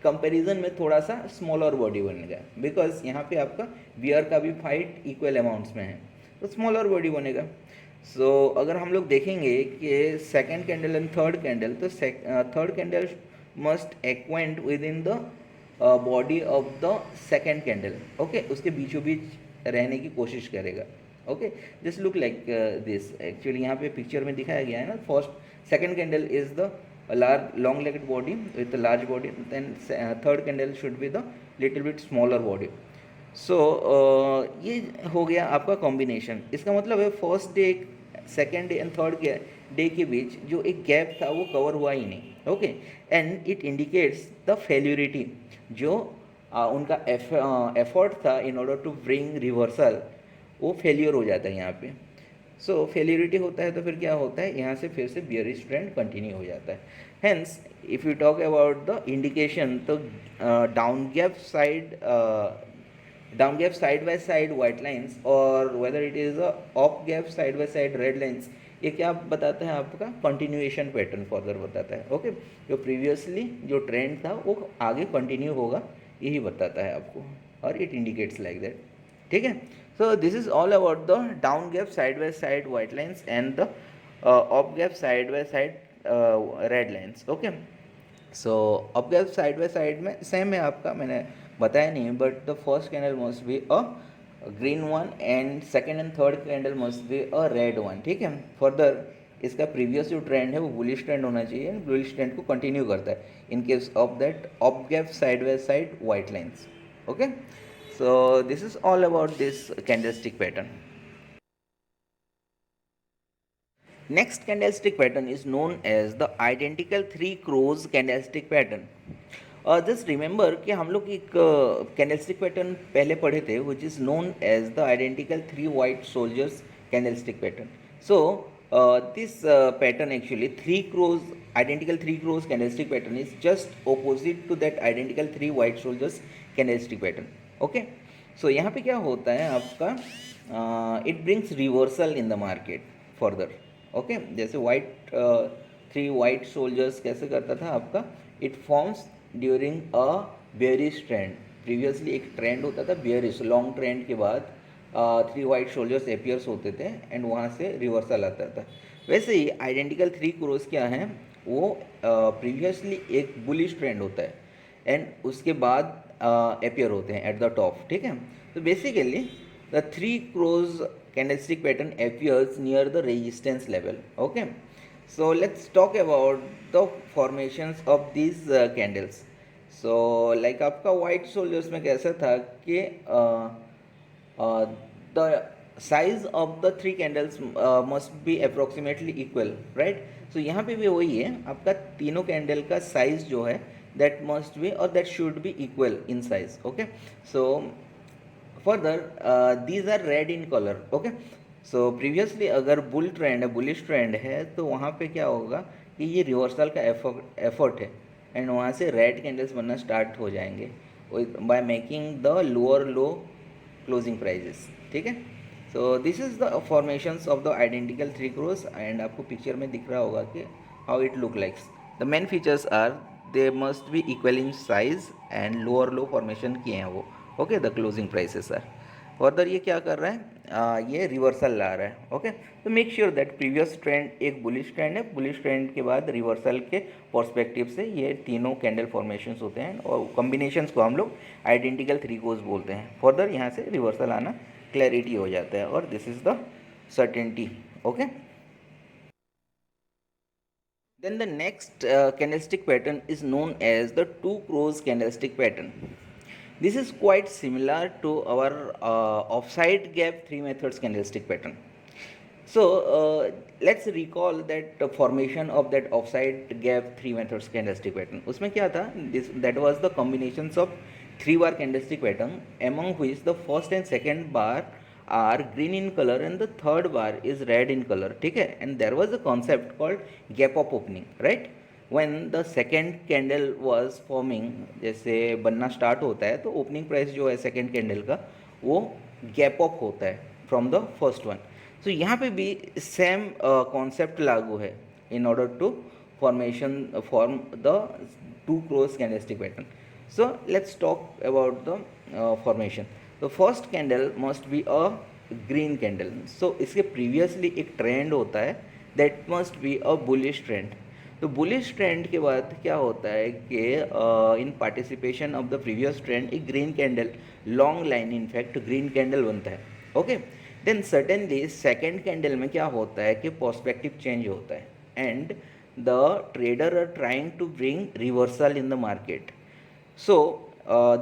कंपैरिजन में थोड़ा सा स्मॉलर बॉडी बनेगा, बिकॉज यहाँ पे आपका बियर का भी फाइट इक्वल अमाउंट्स में है, तो स्मॉलर बॉडी बनेगा। सो अगर हम लोग देखेंगे कि second candle and third candle, तो third candle must acquaint with in the body of the second candle, okay, उसके बीचों बीच रहने की कोशिश करेगा, okay, just look like this. Actually यहाँ पे पिक्चर में दिखाया गया है ना, first second candle is the large long legged body with a large body, then third candle should be the little bit smaller body. सो ये हो गया आपका कॉम्बिनेशन। इसका मतलब है first day second day and third day के बीच जो एक गैप था वो कवर हुआ ही नहीं। Okay, and it indicates the failurity, जो उनका एफर्ट था in order to bring reversal, वो फेलियर हो जाता है यहाँ पे। सो फेलियरिटी होता है तो फिर क्या होता है, यहाँ से फिर से बियरिश ट्रेंड कंटिन्यू हो जाता है। Hence if you talk about the indication, तो down gap side by side white lines और whether it is up gap side by side red lines, ये क्या बताता है आपका कंटिन्यूएशन पैटर्न फर्दर बताता है। ओके, जो प्रीवियसली जो ट्रेंड था वो आगे कंटिन्यू होगा, यही बताता है आपको, और इट इंडिकेट्स लाइक दैट। ठीक है, so this is all about the down gap side by side white lines and the up gap side by side red lines. Okay, so up gap side by side में same है आपका, मैंने बताया नहीं, but the first candle must be a green one and second and third candle must be a red one. ठीक है, further इसका previous जो ट्रेंड है वो बुलिश ट्रेंड होना चाहिए, बुलिश ट्रेंड को कंटिन्यू करता है in case of that up gap side by side white lines. Okay, so this is all about this candlestick pattern. Next candlestick pattern is known as the identical three crows candlestick pattern. Just remember कि हम लोग एक candlestick pattern पहले पढ़े थे which is known as the identical three white soldiers candlestick pattern. So this pattern actually three crows identical three crows candlestick pattern is just opposite to that identical three white soldiers candlestick pattern. Okay, so यहाँ पे क्या होता है आपका, it brings reversal in the market further. Okay, जैसे white three white soldiers कैसे करता था आपका, it forms during a bearish trend. Previously एक ट्रेंड होता था बेयरिश, लॉन्ग ट्रेंड के बाद थ्री वाइट सोल्जर्स एपियर्स होते थे एंड वहाँ से रिवर्सल आता था। वैसे ही आइडेंटिकल थ्री क्रोज क्या हैं, वो प्रीवियसली एक बुलिश ट्रेंड होता है एंड उसके बाद appear होते हैं एट द टॉप। ठीक है, तो basically the three crows candlestick pattern appears near the resistance level. Okay, so let's talk about the formations of this candles. So like आपका वाइट सोल्जर्स में कैसा था कि the size of the three candles must be approximately equal, right. So यहाँ पे भी वही है, आपका तीनों कैंडल का साइज जो है that must be or that should be equal in size. Okay, so further these are red in color. Okay, so previously अगर बुल ट्रेंड है, बुलिश ट्रेंड है, तो वहाँ पे क्या होगा कि ये रिवर्सल का एफर्ट है एंड वहाँ से रेड कैंडल्स बनना स्टार्ट हो जाएंगे by making the lower low closing prices. ठीक है, so this is the formations of the identical three crows and आपको पिक्चर में दिख रहा होगा कि how it look likes. The main features are they must be equal in size and lower low formation किए हैं वो। Okay, the closing prices are further ये क्या कर रहा है, ये रिवर्सल ला रहा है। ओके, तो make sure that previous trend एक बुलिश ट्रेंड है, बुलिश ट्रेंड के बाद रिवर्सल के पर्सपेक्टिव से ये तीनों कैंडल फॉर्मेशंस होते हैं और कॉम्बिनेशंस को हम लोग आइडेंटिकल थ्री कोज बोलते हैं। फर्दर यहाँ से रिवर्सल आना क्लैरिटी हो जाता है और this is the certainty. Okay, then the next candlestick pattern is known as the two crows candlestick pattern. This is quite similar to our offside gap three methods candlestick pattern. So let's recall that formation of that offside gap three methods candlestick pattern. उसमें क्या था, that was the combinations of three bar candlestick pattern among which the first and second bar are green in color and the third bar is red in color. ठीक है, and there was a concept called gap up opening, right? when the second candle was forming, जैसे बनना start होता है तो opening price जो है second candle का वो गैप अप होता है from the first one. So यहाँ पे भी सेम कॉन्सेप्ट लागू है in order to form the two crows candlestick pattern. So let's talk about the formation. तो first candle must be a green candle. So इसके previously एक trend होता है that must be a bullish trend. तो bullish trend के बाद क्या होता है कि in participation of the previous trend एक green candle long line in fact green candle बनता है। Okay, then suddenly second candle में क्या होता है कि पर्सपेक्टिव चेंज होता है and the trader are trying to bring reversal in the market. So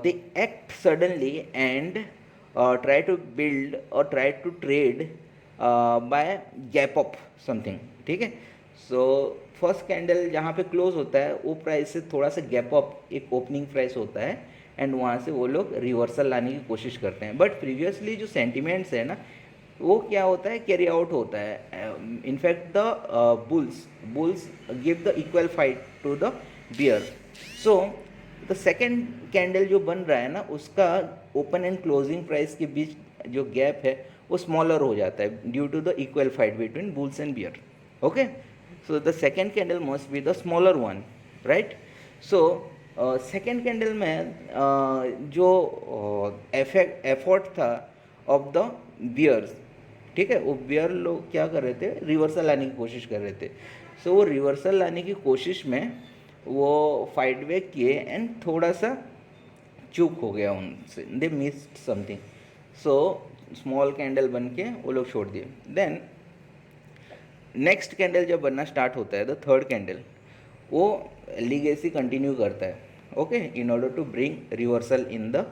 they act suddenly and try to build or try to trade by gap up something. ठीक है. सो first candle जहाँ पे close होता है वो price से थोड़ा सा गैप अप एक ओपनिंग प्राइस होता है एंड वहाँ से वो लोग रिवर्सल लाने की कोशिश करते हैं. बट प्रीवियसली जो सेंटिमेंट्स है ना वो क्या होता है, कैरी आउट होता है. In fact the bulls give the equal fight to the bear. So the second candle जो बन रहा है ना उसका ओपन एंड क्लोजिंग प्राइस के बीच जो गैप है वो स्मॉलर हो जाता है due to the equal fight between bulls and bear. Okay, so the second candle must be the smaller one, right. So second candle में जो एफर्ट था ऑफ द बियर्स, ठीक है, वो बियर लोग क्या कर रहे थे, रिवर्सल लाने की कोशिश कर रहे थे. सो वो रिवर्सल लाने की कोशिश में वो फाइट बैक किए एंड थोड़ा सा चूक हो गया उनसे, दे missed something. So small candle बन के वो लोग छोड़ दिए. देन नेक्स्ट कैंडल जब बनना स्टार्ट होता है द थर्ड कैंडल, वो लीगेसी कंटिन्यू करता है. Okay, in order to bring reversal in the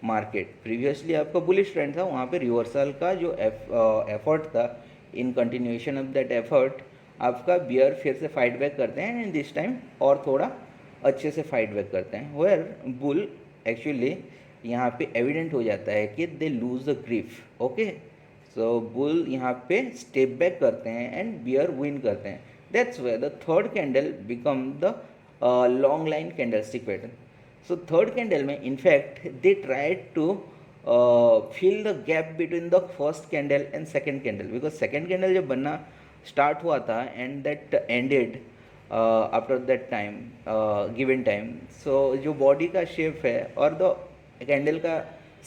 market. Previously आपका बुलिश ट्रेंड था, वहाँ पे रिवर्सल का जो एफर्ट था, in continuation of that effort आपका बियर फिर से फाइट बैक करते हैं एंड दिस टाइम और थोड़ा अच्छे से फाइट बैक करते हैं. वेयर बुल एक्चुअली यहाँ पे एविडेंट हो जाता है कि they lose the grief. Okay, so bull यहाँ पे स्टेप बैक करते हैं एंड बियर विन करते हैं. That's where the third candle become the long line candlestick pattern. So third candle में in fact they try to fill the gap between the first candle and second candle, because second candle जब बनना start हुआ था and that ended after that time given time. So जो body का shape है और the candle का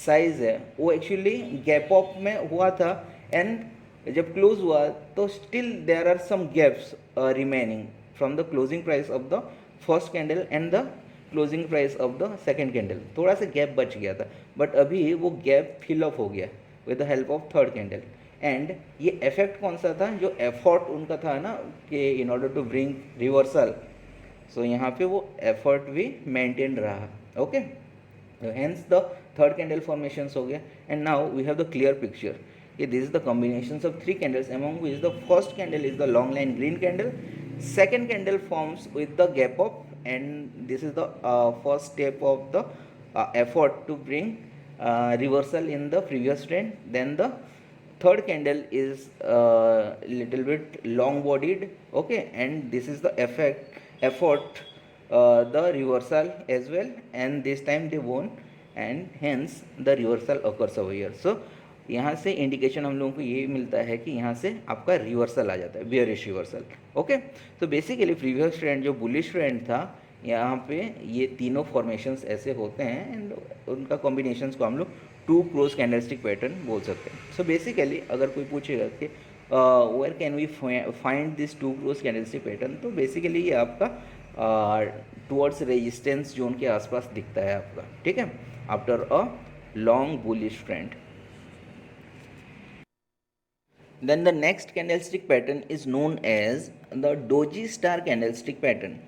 size है वो एक्चुअली गैप अप में हुआ था एंड जब क्लोज हुआ तो still there are some gaps remaining from the closing price of the first candle and the closing price of the second candle. थोड़ा सा गैप बच गया था बट अभी वो गैप फिल अप हो गया with the help of third candle. And ये इफेक्ट कौन सा था, जो एफर्ट उनका था ना कि in order to bring reversal, so यहाँ पे वो एफर्ट भी मेंटेन रहा. Okay, hence the third candle formations हो गया. And now we have the clear picture कि this is the combinations of three candles among which the first candle is the long line green candle, second candle forms with the gap up and this is the first step of the effort to bring reversal in the previous trend. Then the third candle is little bit long bodied. Okay, and this is the effort the reversal as well, and this time they won and hence the reversal occurs over here. So यहाँ से indication हम लोगों को ये मिलता है कि यहाँ से आपका रिवर्सल आ जाता है, बियरिश रिवर्सल. ओके, तो बेसिकली प्रीवियस ट्रेंड जो बुलिश ट्रेंड था यहाँ पे ये तीनों फॉर्मेशंस ऐसे होते हैं एंड उनका कॉम्बिनेशंस को हम लोग टू क्लोज कैंडलस्टिक पैटर्न बोल सकते हैं. सो बेसिकली अगर कोई पूछेगा कि where can we find this two close candlestick pattern, तो बेसिकली ये आपका टुवर्ड्स रेजिस्टेंस जोन के आसपास दिखता है आपका. ठीक है, after a long bullish trend. Then the next candlestick pattern is known as the doji star candlestick pattern.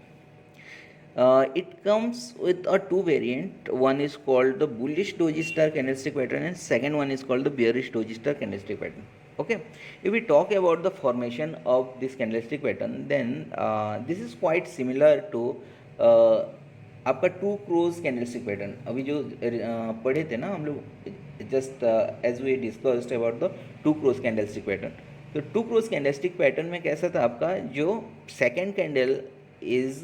It comes with a two variant. One is called the bullish doji star candlestick pattern and second one is called the bearish doji star candlestick pattern. Okay, if we talk about the formation of this candlestick pattern, then this is quite similar to आपका two crows candlestick pattern. अभी जो पढ़े थे ना हम लोग just as we discussed about the two crows candlestick pattern. तो two crows candlestick pattern में कैसा था आपका, जो second candle is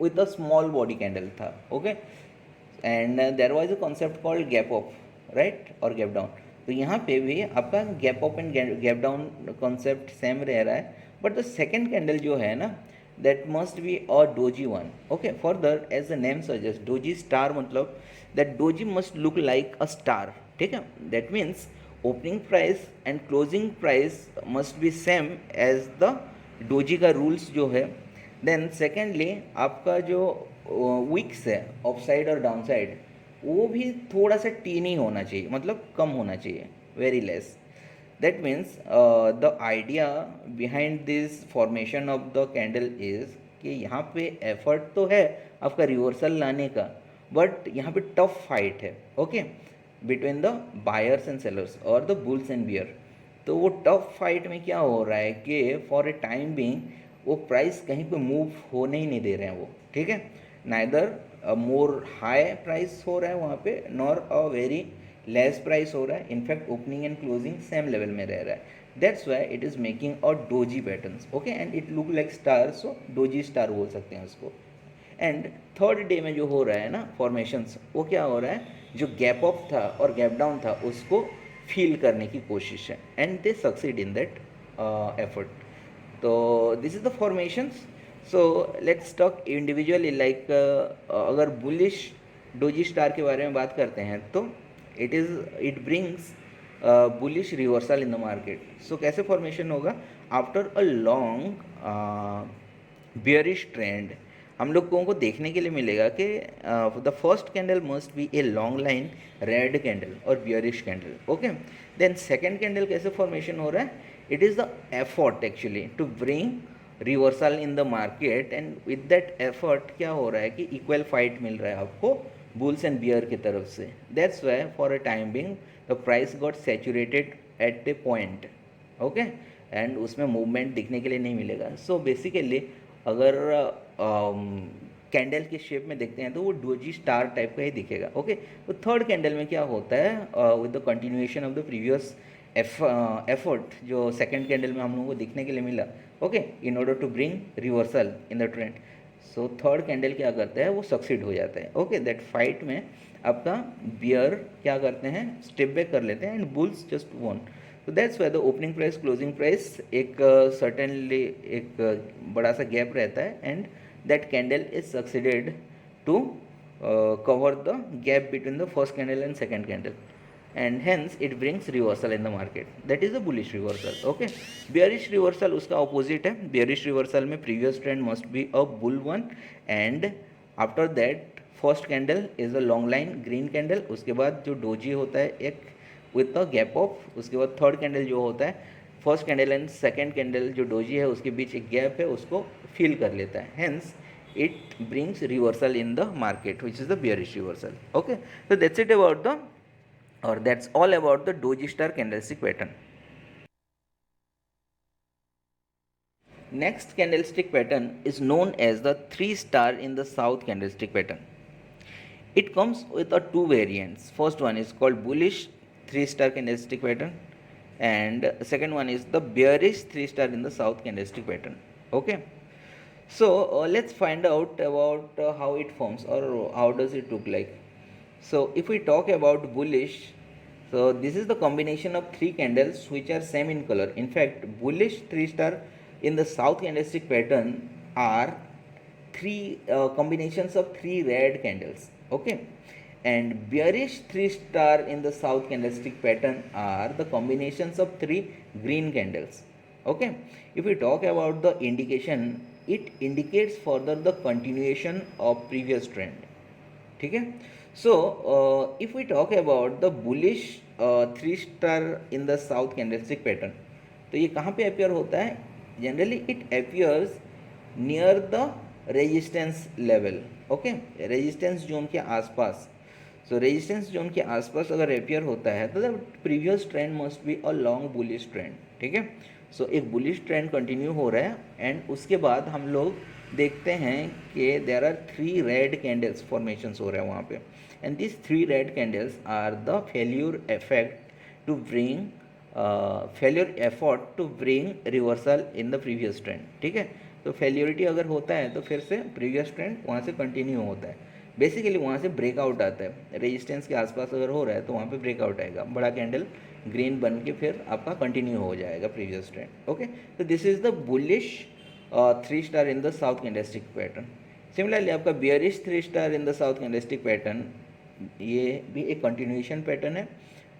with a small body candle था. Okay, and there was a concept called gap up, right, और gap down. तो यहाँ पे भी आपका gap up and gap down concept same रह रहा है, बट द सेकेंड कैंडल जो है ना that must be a doji one. Okay, further as the name suggests doji star मतलब that doji must look like a star. ठीक है, that means opening price and closing price must be same as the doji का rules जो है. then secondly आपका जो wicks है of side और डाउन साइड वो भी थोड़ा सा टीनी होना चाहिए, मतलब कम होना चाहिए. very less. That means the idea behind this formation of the candle is कि यहाँ पे एफर्ट तो है आपका रिवर्सल लाने का, बट यहाँ पे टफ फाइट है, okay, between the buyers and sellers और द बुल्स एंड बियर. तो वो टफ फाइट में क्या हो रहा है कि फॉर ए टाइम बीइंग वो प्राइस कहीं पे मूव होने ही नहीं दे रहे हैं वो, ठीक है. नाइदर मोर हाई प्राइस हो रहा है वहाँ पे, nor a very less price हो रहा है. In fact opening and closing same level में रह रहा है. That's why it is making a doji patterns, okay, and it look like star, so doji star बोल सकते हैं उसको. एंड थर्ड डे में जो हो रहा है ना फॉर्मेशंस, वो क्या हो रहा है, जो गैप अप था और गैप डाउन था उसको फील करने की कोशिश है, and they succeed in that effort. So this is the formations. So let's talk individually, like अगर बुलिश डोजी स्टार के बारे में बात करते हैं तो it brings bullish reversal in the market. So कैसे फॉर्मेशन होगा, after a long bearish trend हम लोगों को देखने के लिए मिलेगा कि the first candle must be a long line red candle और bearish candle, okay. Then second candle कैसे फॉर्मेशन हो रहा है, it is the effort actually to bring reversal in the market, and with that effort क्या हो रहा है कि इक्वल फाइट मिल रहा है आपको बुल्स एंड बियर की तरफ से. That's why for a time being the price got saturated at a point, okay, and उसमें मूवमेंट दिखने के लिए नहीं मिलेगा. सो बेसिकली अगर कैंडल के शेप में देखते हैं तो वो डोजी स्टार टाइप का ही दिखेगा, ओके. तो थर्ड कैंडल में क्या होता है, with the continuation of the previous effort जो सेकंड कैंडल में हम लोगों को दिखने के लिए मिला, okay, in order to bring reversal in the trend. So third candle क्या करता है, वो सक्सीड हो जाता है, ओके. दैट फाइट में आपका बियर क्या करते हैं, स्टेप बैक कर लेते हैं, एंड बुल्स जस्ट वॉन. तो that's why the opening price closing price एक सर्टेनली एक बड़ा सा गैप रहता है, and that candle is succeeded to cover the gap between the first candle and second candle, and hence it brings reversal in the market. That is the bullish reversal, okay. Bearish reversal उसका opposite है. Bearish reversal में previous trend must be a bull one, and after that first candle is a long line green candle. उसके बाद जो doji होता है एक with a gap of, उसके बाद third candle जो होता है first candle and second candle जो डोजी है उसके बीच एक गैप है, उसको फिल कर लेता है. Hence it brings reversal in the market, which is the bearish reversal, okay. So that's it about the, or that's all about the doji star candlestick pattern. Next candlestick pattern is known as the 3 star in the south candlestick pattern. It comes with a two variants. First one is called bullish 3 star candlestick pattern, and second one is the bearish 3 star in the south candlestick pattern, okay. So let's find out about how it forms, or how does it look like. So if we talk about bullish, so this is the combination of three candles which are same in color. In fact, bullish 3 star in the south candlestick pattern are three combinations of three red candles, okay, and bearish 3 star in the south candlestick pattern are the combinations of three green candles, okay. If we talk about the indication, it indicates further the continuation of previous trend, ठीक है. So if we talk about the bullish 3 star in the south candlestick pattern, तो ये कहाँ पे appear होता है, generally it appears near the resistance level, okay, resistance zone के आसपास. सो रेजिस्टेंस जोन के आसपास अगर अपियर होता है तो the previous trend must be a long bullish trend, ठीक है. सो एक बुलिश ट्रेंड कंटिन्यू हो रहा है, एंड उसके बाद हम लोग देखते हैं कि there are 3 red candles formations हो रहे हैं वहाँ पे, and this 3 red candles are the failure effect to bring failure effort to bring reversal in the previous trend, ठीक है. तो फेल्योरिटी अगर होता है तो फिर से प्रीवियस ट्रेंड वहाँ से कंटिन्यू होता है, बेसिकली वहाँ से ब्रेकआउट आता है. रेजिस्टेंस के आसपास अगर हो रहा है तो वहाँ पे ब्रेकआउट आएगा, बड़ा कैंडल ग्रीन बन के फिर आपका कंटिन्यू हो जाएगा प्रीवियस ट्रेंड, ओके. तो this is the bullish 3 star in the south candlestick pattern. Similarly आपका bearish 3 star in the south candlestick pattern, ये भी एक कंटिन्यूएशन पैटर्न है,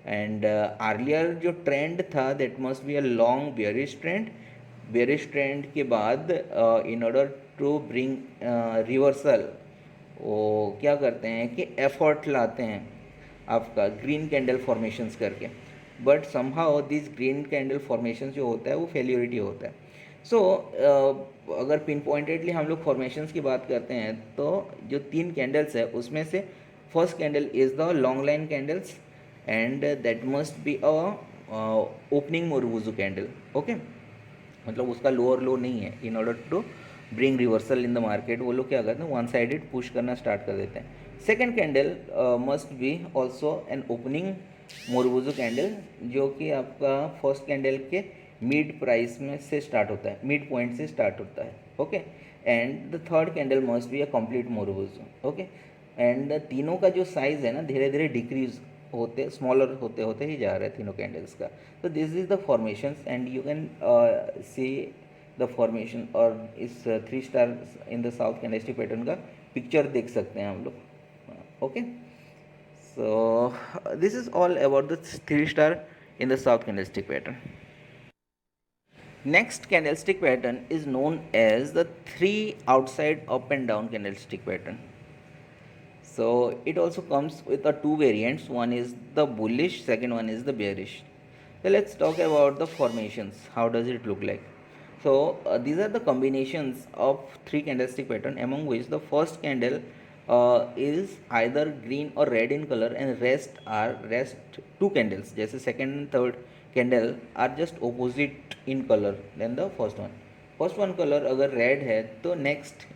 एंड अर्लियर जो ट्रेंड था that must be a long bearish trend. Bearish trend के बाद in order to bring reversal वो क्या करते हैं कि एफर्ट लाते हैं आपका ग्रीन कैंडल फॉर्मेशंस करके. But somehow this green candle formation जो होता है वो फेल्योरिटी होता है. सो अगर पिन पॉइंटेडली हम लोग फॉर्मेशंस की बात करते हैं तो जो 3 कैंडल्स है उसमें से first candle is the long line candles and that must be a opening marubozu candle. Okay, मतलब उसका लोअर लो नहीं है. In order to bring reversal in the market वो लोग क्या करते हैं, वन साइडेड पुश करना स्टार्ट कर देते हैं. Second candle must be also an opening marubozu candle जो कि आपका फर्स्ट कैंडल के मिड प्राइस में से स्टार्ट होता है, मिड पॉइंट से स्टार्ट होता है. Okay, and the third candle must be a complete marubozu. Okay, and तीनों का जो साइज़ है ना धीरे धीरे डिक्रीज होते, स्मॉलर होते होते ही जा रहे हैं तीनों कैंडल्स का. तो this is the formations and you can see the formation और इस 3 star in the south candlestick pattern का पिक्चर देख सकते हैं हम लोग. Okay, so this is all about the 3 star in the south candlestick pattern. Next candlestick pattern is known as the 3 outside up and down candlestick pattern. So it also comes with the 2 variants. One is the bullish, second one is the bearish. So let's talk about the formations. How does it look like? So these are the combinations of 3 candlestick pattern, among which the first candle is either green or red in color and rest 2 candles जैसे second and third candle are just opposite in color than the first one. First one color अगर red है तो next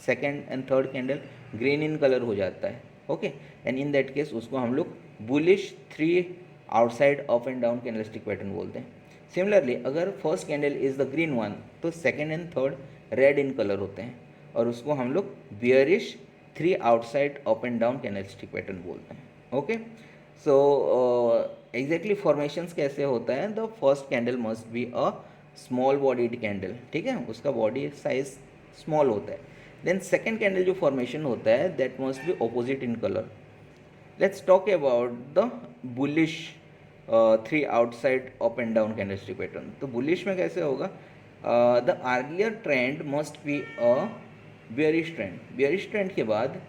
second and third candle green in color हो जाता है. Okay, and in that case उसको हम लोग bullish 3 outside up and down candlestick pattern बोलते हैं. सिमिलरली अगर first candle is the green one तो second and third red in colour होते हैं और उसको हम लोग bearish 3 outside up and down candlestick pattern बोलते हैं. ओके, सो एग्जैक्टली फॉर्मेशंस कैसे होता है, the first candle must be a small bodied candle. ठीक है, उसका बॉडी साइज स्मॉल होता है. देन सेकेंड कैंडल जो फॉर्मेशन होता है that must be opposite in colour. Let's talk about the bullish 3 outside up and down candlestick pattern. तो bullish में कैसे होगा, the earlier trend must be a bearish trend. Bearish trend के बाद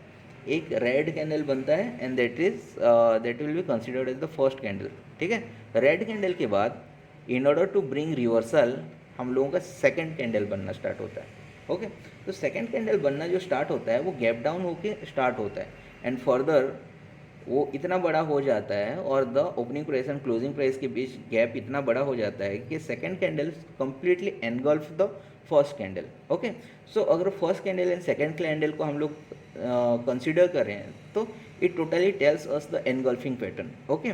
एक रेड कैंडल बनता है and that will be considered as the first candle. ठीक है, रेड कैंडल के बाद in order to bring reversal हम लोगों का सेकेंड कैंडल बनना स्टार्ट होता है. ओके, तो सेकेंड कैंडल बनना जो स्टार्ट होता है वो गैप डाउन होके स्टार्ट होता है एंड फर्दर वो इतना बड़ा हो जाता है और the opening price and closing price के बीच गैप इतना बड़ा हो जाता है कि second candle completely engulf the first candle. Okay, so अगर first candle and second candle को हम लोग कंसिडर करें तो it totally tells us the engulfing pattern. Okay,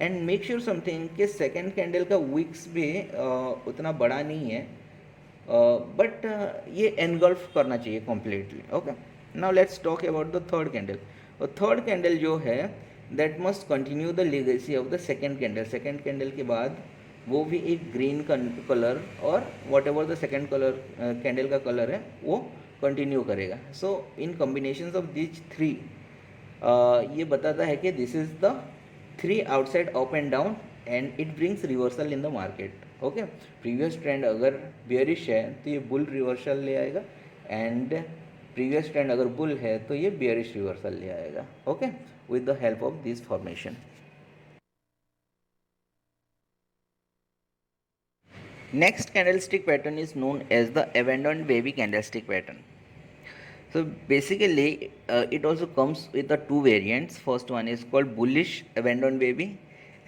and make sure something कि सेकेंड कैंडल का विक्स भी उतना बड़ा नहीं है बट ये एनगल्फ करना चाहिए completely. Okay, now let's talk about the third candle. और थर्ड कैंडल जो है that must continue the legacy of the second candle. Second candle के बाद वो भी एक ग्रीन कलर और what ever the second colour candle का कलर है वो कंटिन्यू करेगा. सो इन कॉम्बिनेशन ऑफ दिस 3 ये बताता है कि this is the 3 outside up and down and it brings reversal in the market. Okay, previous trend अगर बेयरिश है तो ये बुल रिवर्सल ले आएगा एंड प्रीवियस ट्रेंड अगर बुल है तो ये बेयरिश रिवर्सल ले आएगा. Okay, with the help of this formation. Next candlestick pattern is known as the abandoned baby candlestick pattern. So basically it also comes with the 2 variants. First one is called bullish abandoned baby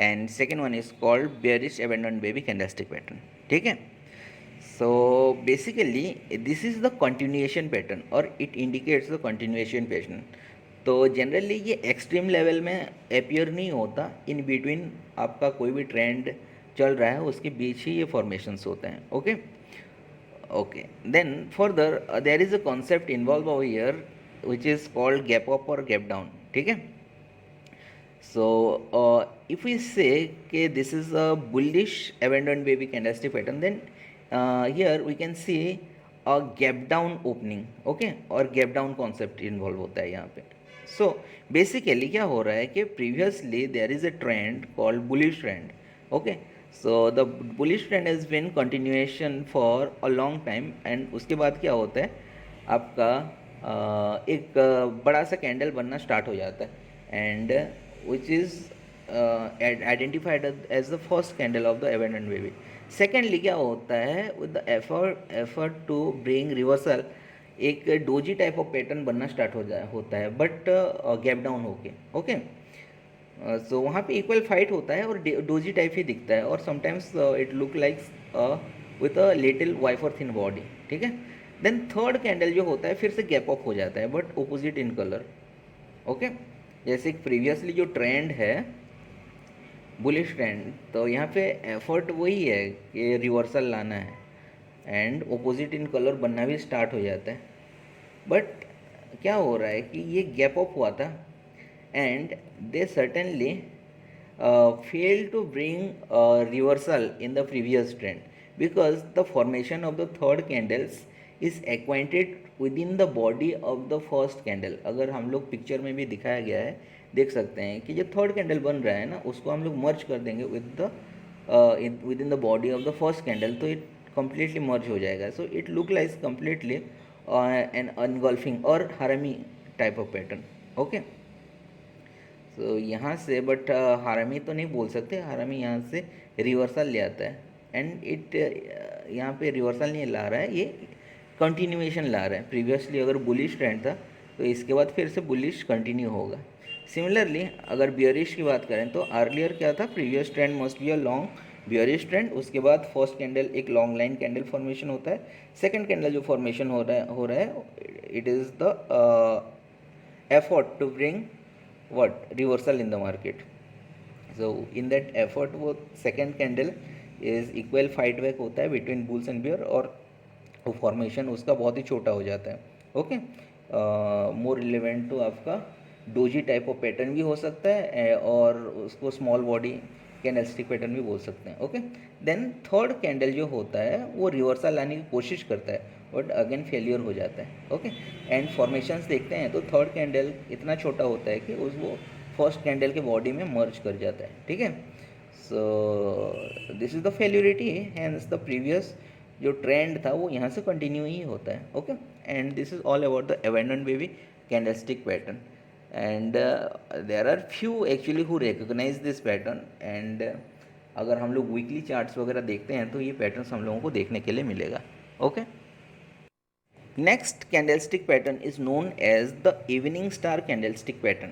and second one is called bearish abandoned baby candlestick pattern. ठीक है, so basically this is the continuation pattern or it indicates the continuation pattern. तो generally ये extreme level में appear नहीं होता, in between आपका कोई भी ट्रेंड चल रहा है उसके बीच ही ये फॉर्मेशंस होते हैं. Okay, okay, then further there is a concept involved over here which is called gap up or gap down. ठीक है, so if we say कि this is a bullish abandoned baby candlestick pattern then here we can see a gap down opening. okay, और gap down concept involved होता है यहाँ पे. so basically क्या हो रहा है कि previously there is a trend called bullish trend. okay, so the bullish trend has been continuation for a long time and उसके बाद क्या होता है आपका एक बड़ा सा कैंडल बनना स्टार्ट हो जाता है and which is identified as the first candle of the abandoned baby. Secondly क्या होता है, with the effort to bring reversal, एक डोजी टाइप ऑफ पैटर्न बनना स्टार्ट होता है, बट गैप डाउन होके. ओके, सो वहाँ पे इक्वल फाइट होता है और डोजी टाइप ही दिखता है, और sometimes it look like with a little wiper thin body. ठीक है. देन थर्ड कैंडल जो होता है फिर से गैप अप हो जाता है, but opposite in colour. Okay, जैसे प्रीवियसली जो ट्रेंड है बुलिश ट्रेंड, तो यहाँ पे एफर्ट वही है कि रिवर्सल लाना है, एंड ओपोजिट इन कलर बनना भी स्टार्ट हो जाता है. बट क्या हो रहा है कि ये गैप अप हुआ था, and they certainly failed to bring a reversal in the previous trend, because the formation of the third candles is acquainted within the body of the first candle. अगर हम लोग पिक्चर में भी दिखाया गया है, देख सकते हैं कि जो थर्ड कैंडल बन रहा है ना, उसको हम लोग मर्ज कर देंगे with in the body of the first candle, तो इट कम्प्लीटली मर्ज हो जाएगा. So it look like completely an engulfing और harami type of pattern. Okay, तो यहाँ से, बट हारमी तो नहीं बोल सकते, हारमी यहाँ से रिवर्सल ले आता है, एंड इट यहाँ पे रिवर्सल नहीं ला रहा है, ये कंटिन्यूएशन ला रहा है. प्रीवियसली अगर बुलिश ट्रेंड था, तो इसके बाद फिर से बुलिश कंटिन्यू होगा. सिमिलरली अगर बियरिश की बात करें, तो अर्लियर क्या था, previous trend must be a long bearish trend, उसके बाद फर्स्ट कैंडल एक लॉन्ग लाइन कैंडल फॉर्मेशन होता है. सेकेंड कैंडल जो फॉर्मेशन हो रहा है it is the effort to bring what reversal in the market. So in that effort वो second candle is equal fight back होता है between bulls and bear, और वो formation उसका बहुत ही छोटा हो जाता है. ओके, more relevant to आपका डोजी टाइप ऑफ पैटर्न भी हो सकता है, और उसको स्मॉल बॉडी कैंडलस्टिक पैटर्न भी बोल सकते हैं. ओके, देन थर्ड कैंडल जो होता है वो रिवर्सल लाने की कोशिश करता है, बट अगेन फेलियर हो जाता है. ओके, एंड फॉर्मेशंस देखते हैं तो थर्ड कैंडल इतना छोटा होता है कि वो फर्स्ट कैंडल के बॉडी में मर्ज कर जाता है. ठीक है. So this is the failurity, hence the previous जो ट्रेंड था वो यहाँ से कंटिन्यू ही होता है. Okay, and this is all about the abandoned baby candlestick pattern, and there are few actually who recognise this pattern, and अगर हम लोग वीकली चार्ट्स वगैरह देखते हैं तो ये पैटर्न्स हम लोगों को देखने के लिए मिलेगा. ओके, next candlestick pattern is known as the evening star candlestick pattern.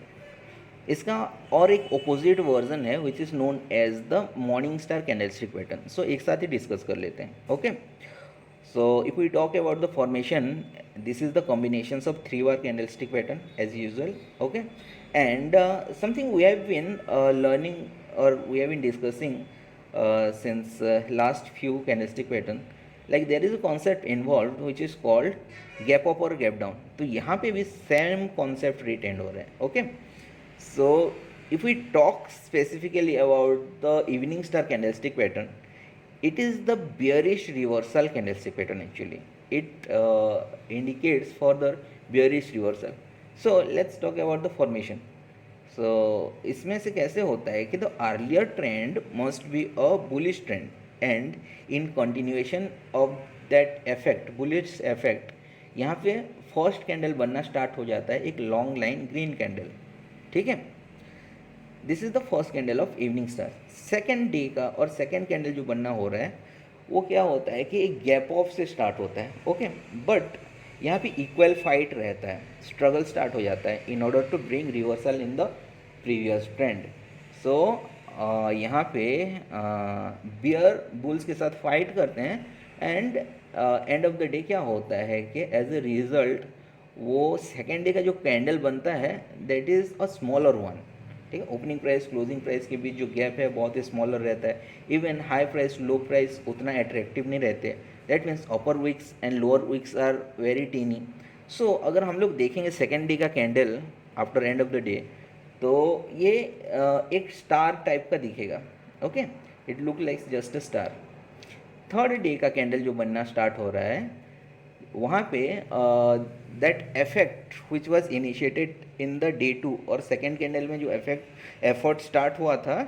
इसका और एक ओपोजिट वर्जन है which is known as the morning star candlestick pattern. So एक साथ ही डिस्कस कर लेते हैं. Okay, so if we talk about the formation, this is the combinations of 3-bar candlestick pattern as usual. Okay, and something we have been learning, or we have been discussing since last few candlestick pattern, like there is a concept involved which is called gap up or gap down. तो यहाँ पे भी same concept retain हो रहा है. Okay, so if we talk specifically about the evening star candlestick pattern, it is the bearish reversal candlestick pattern. Actually it indicates for the bearish reversal. So let's talk about the formation. So इसमें से कैसे होता है कि the earlier trend must be a bullish trend, and in continuation of that effect, bullish effect, यहाँ पे first candle बनना start हो जाता है एक लॉन्ग लाइन ग्रीन कैंडल. ठीक है, this is the first candle of evening star. Second day का और सेकेंड कैंडल जो बनना हो रहा है वो क्या होता है कि एक गैप ऑफ से स्टार्ट होता है. ओके, बट यहाँ पे इक्वल फाइट रहता है, स्ट्रगल स्टार्ट हो जाता है in order to bring reversal in the previous trend. So यहाँ पे बियर बुल्स के साथ फाइट करते हैं, and end of the day क्या होता है कि एज ए रिजल्ट वो सेकेंड डे का जो कैंडल बनता है that is a smaller one. ठीक है, ओपनिंग प्राइस क्लोजिंग प्राइस के बीच जो गैप है बहुत ही स्मॉलर रहता है. Even high price low price उतना अट्रैक्टिव नहीं रहते. That means upper wicks and lower wicks are very tiny. So अगर हम लोग देखेंगे सेकेंड डे का candle after end of the day, तो ये एक स्टार टाइप का दिखेगा. Okay, it look like just a star. Third day का कैंडल जो बनना स्टार्ट हो रहा है वहाँ पे that effect which was initiated in the day 2, और सेकेंड कैंडल में जो एफर्ट स्टार्ट हुआ था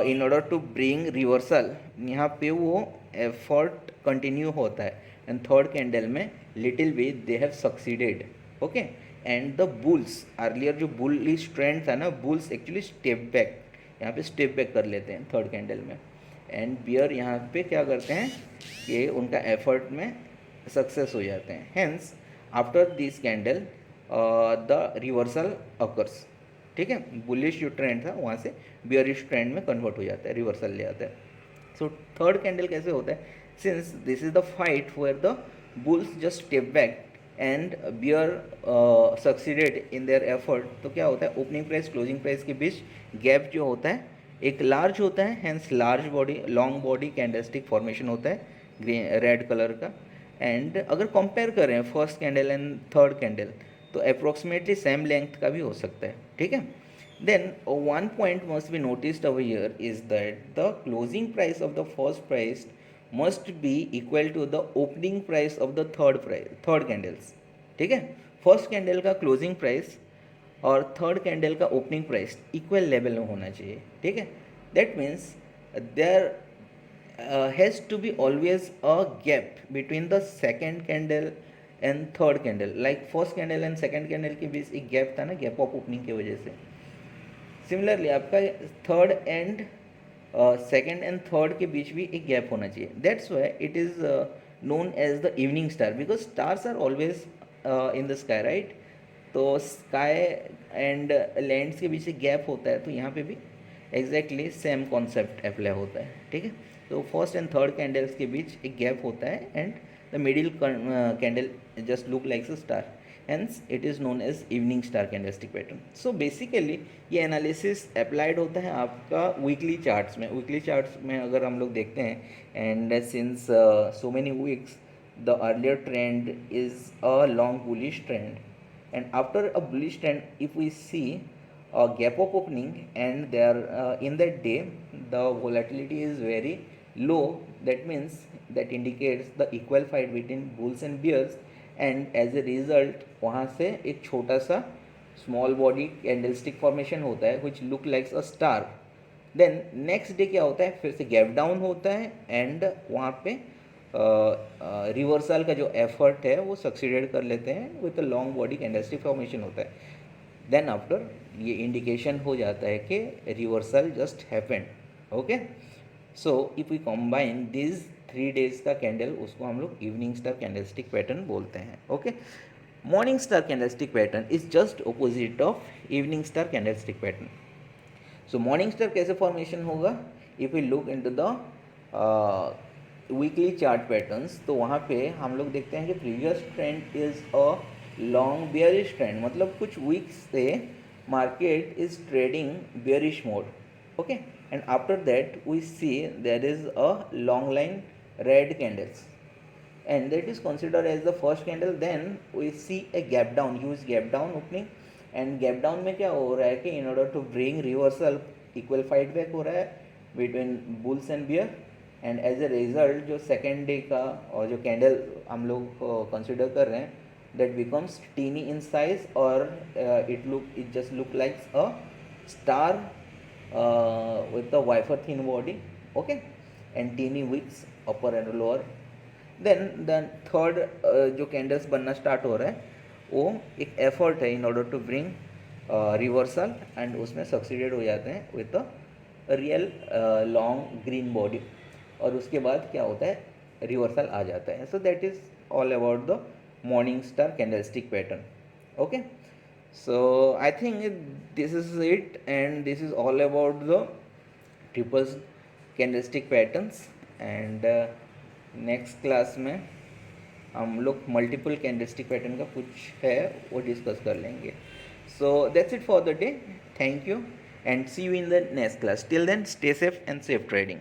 in order to bring reversal, यहाँ पे वो एफर्ट कंटिन्यू होता है, एंड थर्ड कैंडल में little bit they have succeeded. Okay, and the bulls earlier जो बुलिश ट्रेंड था ना, बुल्स एक्चुअली स्टेप बैक यहाँ पे स्टेप बैक कर लेते हैं थर्ड कैंडल में, एंड बियर यहाँ पे क्या करते हैं कि उनका एफर्ट में सक्सेस हो जाते हैं। Hence after this candle the reversal occurs, ठीक है, बुलिश जो ट्रेंड था वहाँ से बियरिश ट्रेंड में कन्वर्ट हो जाता है, रिवर्सल ले आता है। सो थर्ड कैंडल कैसे होता है, since this is the fight where the bulls just step back and bear succeeded in their effort, तो क्या होता है ओपनिंग प्राइस क्लोजिंग प्राइस के बीच गैप जो होता है एक लार्ज होता है, hence large body long body candlestick formation होता है ग्रीन रेड कलर का। एंड अगर कंपेयर करें first candle and third candle तो अप्रोक्सीमेटली सेम लेंथ का भी हो सकता है, ठीक है। Then one point must be noticed over here is that the closing price of the first price must be equal to the opening price of the third candles, ठीक है। First candle का क्लोजिंग प्राइस और third candle का opening price equal level में होना चाहिए, ठीक है। That means there has to be always a gap between the second candle and third candle, like first candle and second candle के बीच एक गैप था ना, गैप ऑफ ओपनिंग की वजह से। सिमिलरली आपका third and second and third के बीच भी एक गैप होना चाहिए। That's why it is known as the evening star, because stars are always in the sky, right. तो स्काई एंड लैंड्स के बीच एक गैप होता है, तो यहाँ पे भी एग्जैक्टली सेम कॉन्सेप्ट अप्लाई होता है, ठीक है। तो फर्स्ट एंड थर्ड कैंडल्स के बीच एक गैप होता है and the middle candle just look likes a star, hence it is known as evening star candlestick pattern. So basically ये एनालिसिस अप्लाइड होता है आपका वीकली चार्ट्स में। वीकली चार्ट्स में अगर हम लोग देखते हैं, and since so many weeks the earlier trend is a long bullish trend, and after a bullish trend if we see a gap of opening and there in that day the volatility is very low, that means that indicates the equal fight between bulls and bears, and as a result वहाँ से एक छोटा सा small body candlestick formation होता है which look like a star। then next day क्या होता है, फिर से gap down होता है एंड वहाँ पे रिवर्सल का जो एफर्ट है वो सक्सीडेड कर लेते हैं with a long body candlestick formation होता है। देन आफ्टर ये इंडिकेशन हो जाता है कि reversal just happened, okay. So if we combine this 3 days का कैंडल उसको हम लोग इवनिंग स्टार कैंडलस्टिक पैटर्न बोलते हैं, okay. Morning star candlestick pattern is just opposite of evening star candlestick pattern. So morning star कैसे formation होगा, if we look into the weekly chart patterns, तो वहाँ पे हम लोग देखते हैं कि previous trend is a long bearish trend, मतलब कुछ वीक्स से market is trading bearish mode, okay. And after that we see there is a long line red candles and that is considered as the first candle. Then we see a gap down, huge gap down opening, and gap down में क्या हो रहा है कि in order to bring reversal equal fight back हो रहा है between bulls and bear, and as a result जो सेकेंड डे का और जो कैंडल हम लोग कंसिडर कर रहे हैं that becomes tiny in size और it just look like a star with the wafer thin body, okay, and tiny wicks upper and lower. Then third जो कैंडल्स बनना स्टार्ट हो रहा है वो एक एफर्ट है in order to bring reversal, and उसमें सक्सीडेड हो जाते हैं with a real long green body, और उसके बाद क्या होता है रिवर्सल आ जाता है। So that is all about the morning star candlestick pattern, okay. So I think this is it and this is all about the triples candlestick patterns, and next class में हम लोग मल्टीपल कैंडलस्टिक पैटर्न का कुछ है वो discuss कर लेंगे। So that's it for the day, thank you and see you in the next class. Till then stay safe and safe trading.